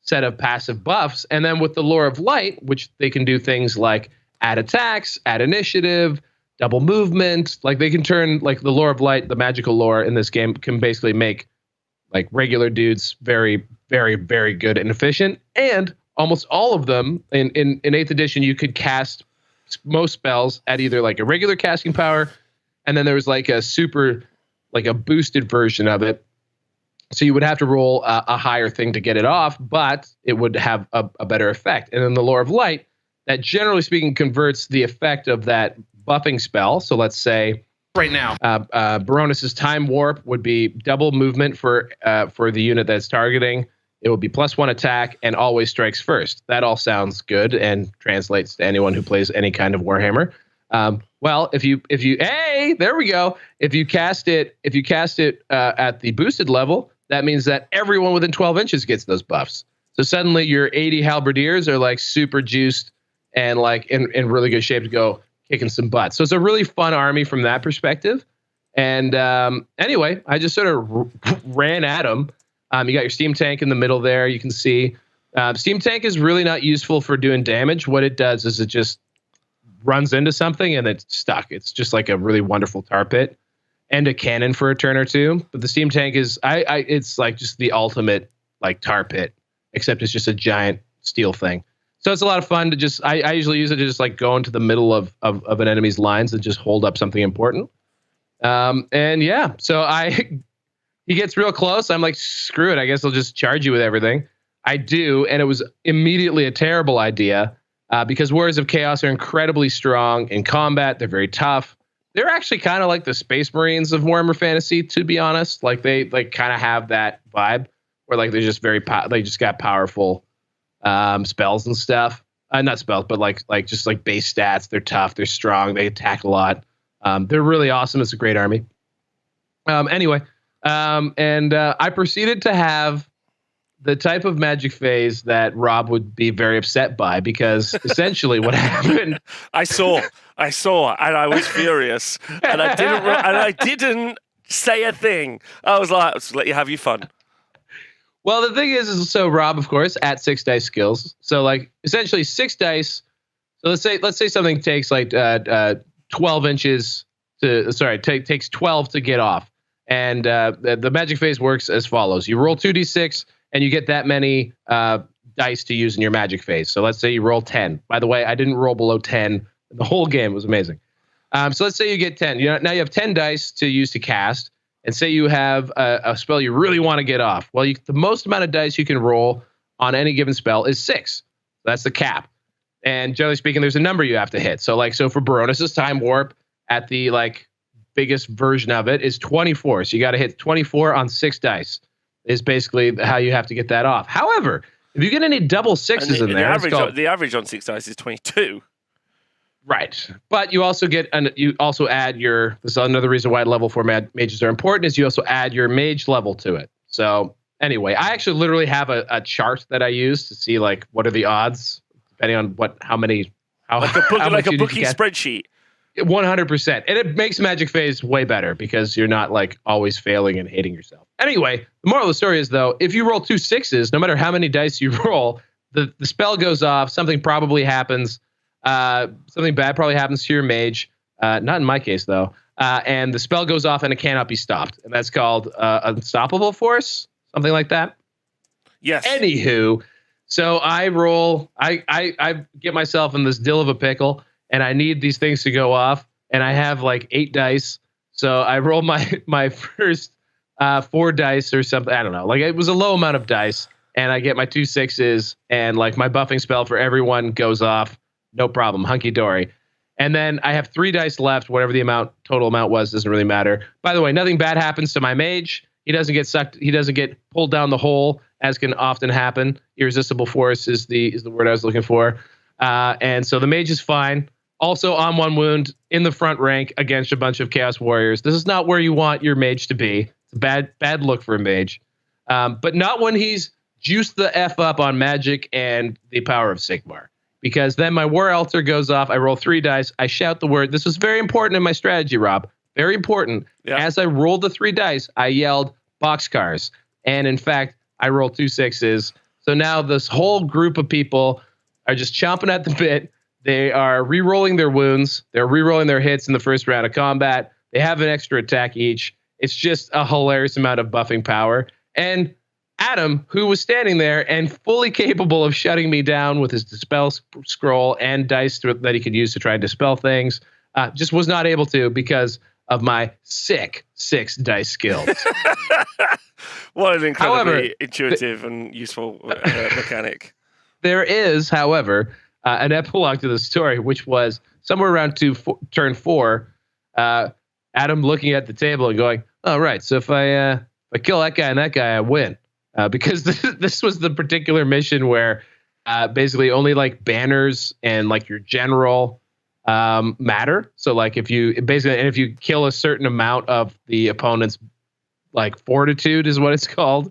set of passive buffs. And then with the Lore of Light, which they can do things like add attacks, add initiative, double movement. Like they can turn like the Lore of Light, the magical lore in this game can basically make like regular dudes very, very, very good and efficient. And almost all of them in 8th edition, you could cast most spells at either like a regular casting power, and then there was like a super, like a boosted version of it. So you would have to roll a higher thing to get it off, but it would have a better effect. And then the Lore of Light, that generally speaking converts the effect of that buffing spell. So let's say right now, Baroness's Time Warp would be double movement for the unit that's targeting. It would be +1 attack and always strikes first. That all sounds good and translates to anyone who plays any kind of Warhammer. Well, if you hey, there we go. If you cast it at the boosted level, that means that everyone within 12 inches gets those buffs. So suddenly your 80 halberdiers are like super juiced and like in really good shape to go kicking some butt. So it's a really fun army from that perspective. And anyway, I just sort of ran at them. You got your steam tank in the middle there. You can see steam tank is really not useful for doing damage. What it does is it just runs into something and it's stuck. It's just like a really wonderful tar pit and a cannon for a turn or two. But the steam tank is it's like just the ultimate like tar pit, except it's just a giant steel thing. So it's a lot of fun to just I usually use it to just like go into the middle of an enemy's lines and just hold up something important. And yeah, so he gets real close. I'm like, screw it. I guess I'll just charge you with everything. I do, and it was immediately a terrible idea because Warriors of Chaos are incredibly strong in combat. They're very tough. They're actually kind of like the Space Marines of Warhammer Fantasy, to be honest. Like they like kind of have that vibe where like they're just they just got powerful spells and stuff. Not spells, but like just like base stats. They're tough. They're strong. They attack a lot. They're really awesome. It's a great army. Anyway, I proceeded to have the type of magic phase that Rob would be very upset by, because essentially what happened. I saw, and I was furious, and I didn't say a thing. I was like, "Let's let you have your fun." Well, the thing is so Rob, of course, at 6 dice skills. So like essentially 6 dice. So let's say something takes like 12 inches takes 12 to get off. And the magic phase works as follows. You roll 2d6 and you get that many dice to use in your magic phase. So let's say you roll 10. By the way, I didn't roll below 10 the whole game. It was amazing. So let's say you get 10. Now you have 10 dice to use to cast. And say you have a spell you really want to get off. Well, the most amount of dice you can roll on any given spell is 6. That's the cap. And generally speaking, there's a number you have to hit. So for Baroness's Time Warp, at the like biggest version of it is 24. So you got to hit 24 on 6 dice is basically how you have to get that off. However, if you get any double sixes in there, the average on 6 dice is 22. Right. But you also add this is another reason why level 4 mages are important, is you also add your mage level to it. So anyway, I actually literally have a chart that I use to see like what are the odds depending on like a bookie spreadsheet. 100%. And it makes Magic Phase way better because you're not like always failing and hating yourself. Anyway, the moral of the story is though, if you roll 2 6s, no matter how many dice you roll, the spell goes off, something probably happens. Something bad probably happens to your mage. Not in my case, though. And the spell goes off and it cannot be stopped. And that's called Unstoppable Force, something like that. Yes. Anywho, so I roll. I get myself in this dill of a pickle, and I need these things to go off. And I have like 8 dice. So I roll my first 4 dice or something. I don't know. Like it was a low amount of dice. And I get my 2 6s. And like my buffing spell for everyone goes off. No problem. Hunky dory. And then I have 3 dice left. Whatever the total amount was, doesn't really matter. By the way, nothing bad happens to my mage. He doesn't get sucked. He doesn't get pulled down the hole, as can often happen. Irresistible force is the word I was looking for. And so the mage is fine. Also on 1 wound in the front rank against a bunch of Chaos Warriors. This is not where you want your mage to be. It's a bad look for a mage. But not when he's juiced the F up on magic and the power of Sigmar. Because then my War Altar goes off. I roll 3 dice. I shout the word. This was very important in my strategy, Rob. Very important. Yeah. As I rolled the 3 dice, I yelled boxcars. And in fact, I rolled 2 6s. So now this whole group of people are just chomping at the bit. They are re-rolling their wounds. They're re-rolling their hits in the first round of combat. They have an extra attack each. It's just a hilarious amount of buffing power. And Adam, who was standing there and fully capable of shutting me down with his dispel scroll and dice that he could use to try and dispel things, just was not able to because of my sick 6 dice skills. What an incredibly intuitive and useful mechanic. There is, however, an epilogue to the story, which was somewhere around turn 4, Adam looking at the table and going, "Oh, right, so if I kill that guy and that guy, I win." Because this was the particular mission where basically only like banners and like your general matter. So like if you kill a certain amount of the opponent's like fortitude is what it's called,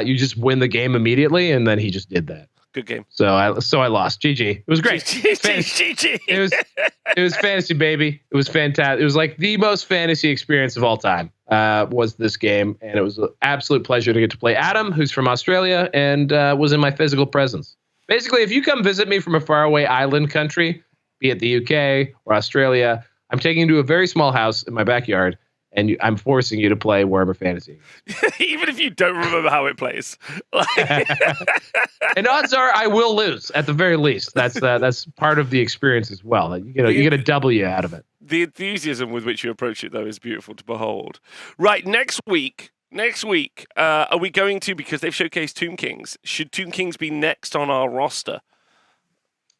you just win the game immediately. And then he just did that. Good game. So I lost. GG. It was great. GG. It was fantasy, baby. It was fantastic. It was like the most fantasy experience of all time. Was this game, and it was an absolute pleasure to get to play Adam, who's from Australia, and was in my physical presence. Basically, if you come visit me from a faraway island country, be it the UK or Australia, I'm taking you to a very small house in my backyard, and I'm forcing you to play Warhammer Fantasy. Even if you don't remember how it plays. And odds are I will lose at the very least. That's part of the experience as well. You get a W out of it. The enthusiasm with which you approach it, though, is beautiful to behold. Right, next week, are we going to, because they've showcased Tomb Kings, should Tomb Kings be next on our roster?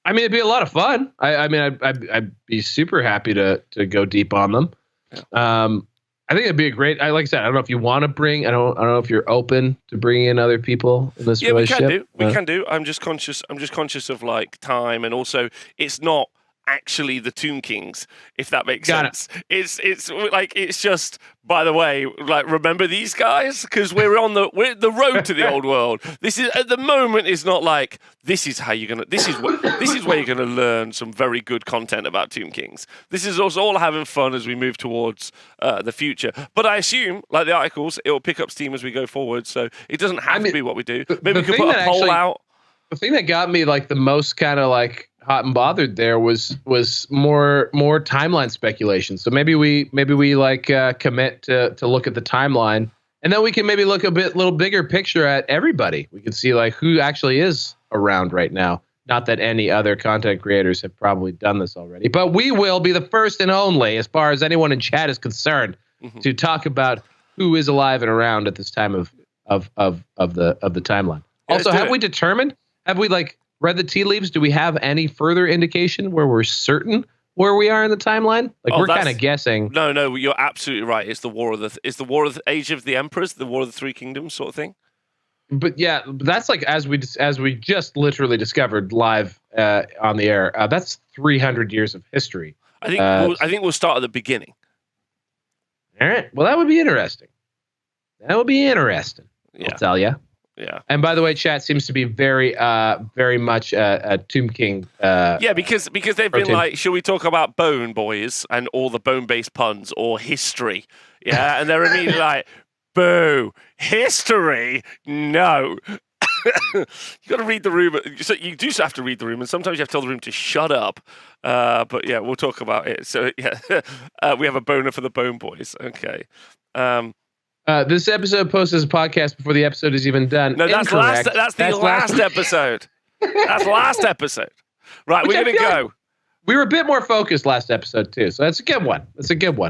I mean, it'd be a lot of fun. I'd be super happy to go deep on them. Yeah. I think it'd be a great. Like I said, I don't know if you want to bring. I don't know if you're open to bringing in other people in this relationship. We can do. I'm just conscious of like time, and also it's not actually the Tomb Kings, if that makes sense. It's like, it's just, by the way, like, remember these guys, because we're the road to the old world. This is, at the moment, is not like this is where you're gonna learn some very good content about Tomb Kings. This is us all having fun as we move towards the future. But I assume, like the articles, it will pick up steam as we go forward, so it doesn't have to be what we do. Maybe we could put a poll out. The thing that got me like the most kind of like hot and bothered there was more timeline speculation. So maybe we like commit to look at the timeline, and then we can maybe look little bigger picture at everybody. We can see like who actually is around right now. Not that any other content creators have probably done this already, but we will be the first and only, as far as anyone in chat is concerned, to talk about who is alive and around at this time of the timeline. Yeah, also, have we determined? Have we like read the tea leaves? Do we have any further indication where we're certain where we are in the timeline? Like, we're kind of guessing. No, you're absolutely right. It's the War of the Age of the Emperors, the War of the Three Kingdoms sort of thing. But yeah, that's like as we just literally discovered live on the air. That's 300 years of history. I think we'll start at the beginning. All right. Well, that would be interesting. Yeah. I'll tell you. Yeah. And by the way, chat seems to be very much a Tomb King. Yeah, because they've been like, should we talk about Bone Boys and all the bone-based puns or history? Yeah, and they're immediately like, boo, history? No. You got to read the room. So you do have to read the room, and sometimes you have to tell the room to shut up. But yeah, we'll talk about it. So yeah, we have a boner for the Bone Boys. Okay. This episode posted as a podcast before the episode is even done. No, that's last. That's the last episode. That's last episode. Right, we're gonna go. We were a bit more focused last episode too, so that's a good one.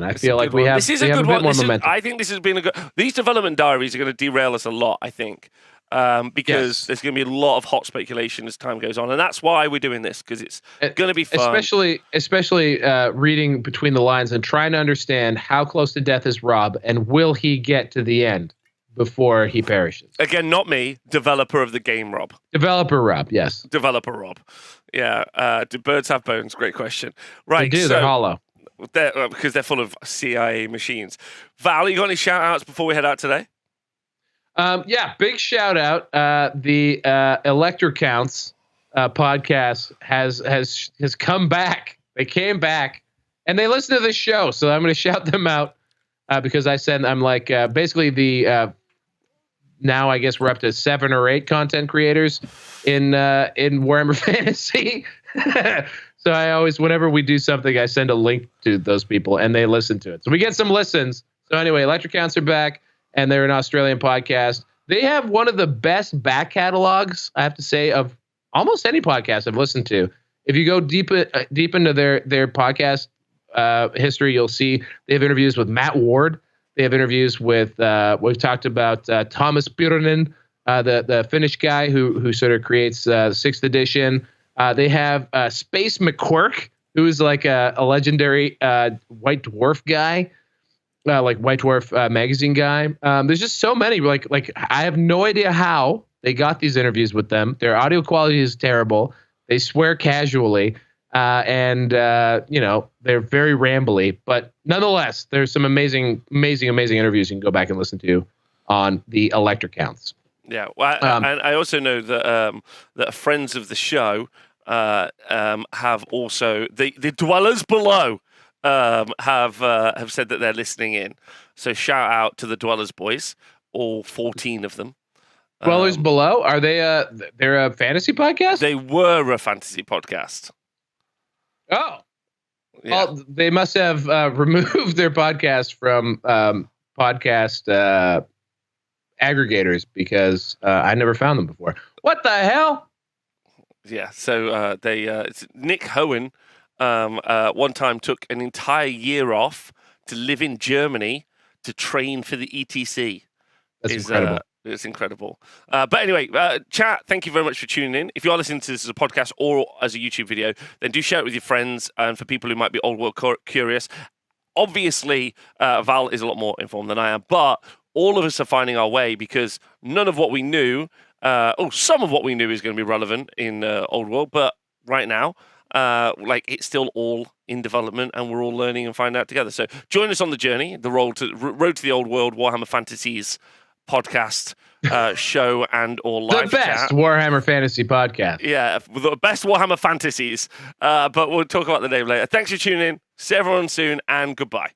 I feel like we have. This is a good one. I think this has been a good. These development diaries are going to derail us a lot, I think, because there's going to be a lot of hot speculation as time goes on, and that's why we're doing this, because it's going to be fun. Especially reading between the lines and trying to understand how close to death is Rob, and will he get to the end before he perishes? Again, not me. Developer of the game, Rob. Developer Rob, yes. Developer Rob. Yeah. Do birds have bones? Great question. Right. They do. They're hollow. Because they're full of CIA machines. Val, you got any shout outs before we head out today? Yeah, big shout out. The Electrocounts podcast has come back. They came back and they listen to this show. So I'm going to shout them out because I'm like basically the now I guess we're up to 7 or 8 content creators in Warhammer Fantasy. So I always, whenever we do something, I send a link to those people and they listen to it. So we get some listens. So anyway, Electrocounts are back. And they're an Australian podcast. They have one of the best back catalogs, I have to say, of almost any podcast I've listened to. If you go deep into their podcast history, you'll see they have interviews with Matt Ward. They have interviews with we've talked about Thomas Pyronen, the Finnish guy who sort of creates 6th edition. They have Space McQuirk, who is like a legendary White Dwarf guy. Like White Dwarf magazine guy. There's just so many. Like I have no idea how they got these interviews with them. Their audio quality is terrible. They swear casually, and they're very rambly. But nonetheless, there's some amazing interviews you can go back and listen to on the Electrocounts. Yeah, well, and I also know that friends of the show have also the dwellers below. Have said that they're listening in. So shout out to the Dwellers boys, all 14 of them. Dwellers Below, are they they're a fantasy podcast? They were a fantasy podcast. Oh, Yeah. well, they must have removed their podcast from podcast aggregators because I never found them before. What the hell? Yeah, so Nick Hohen one time took an entire year off to live in Germany to train for the ETC. That's incredible. It's incredible. But anyway, chat, thank you very much for tuning in. If you are listening to this as a podcast or as a YouTube video, then do share it with your friends and for people who might be old world curious. Obviously, Val is a lot more informed than I am, but all of us are finding our way because none of what we knew, some of what we knew is going to be relevant in old world, but right now, it's still all in development and we're all learning and finding out together. So join us on the journey, the road to the old world Warhammer Fantasies podcast show and or live the best chat. Warhammer Fantasy podcast. Yeah, the best Warhammer Fantasies. But we'll talk about the name later. Thanks for tuning in. See everyone soon and goodbye.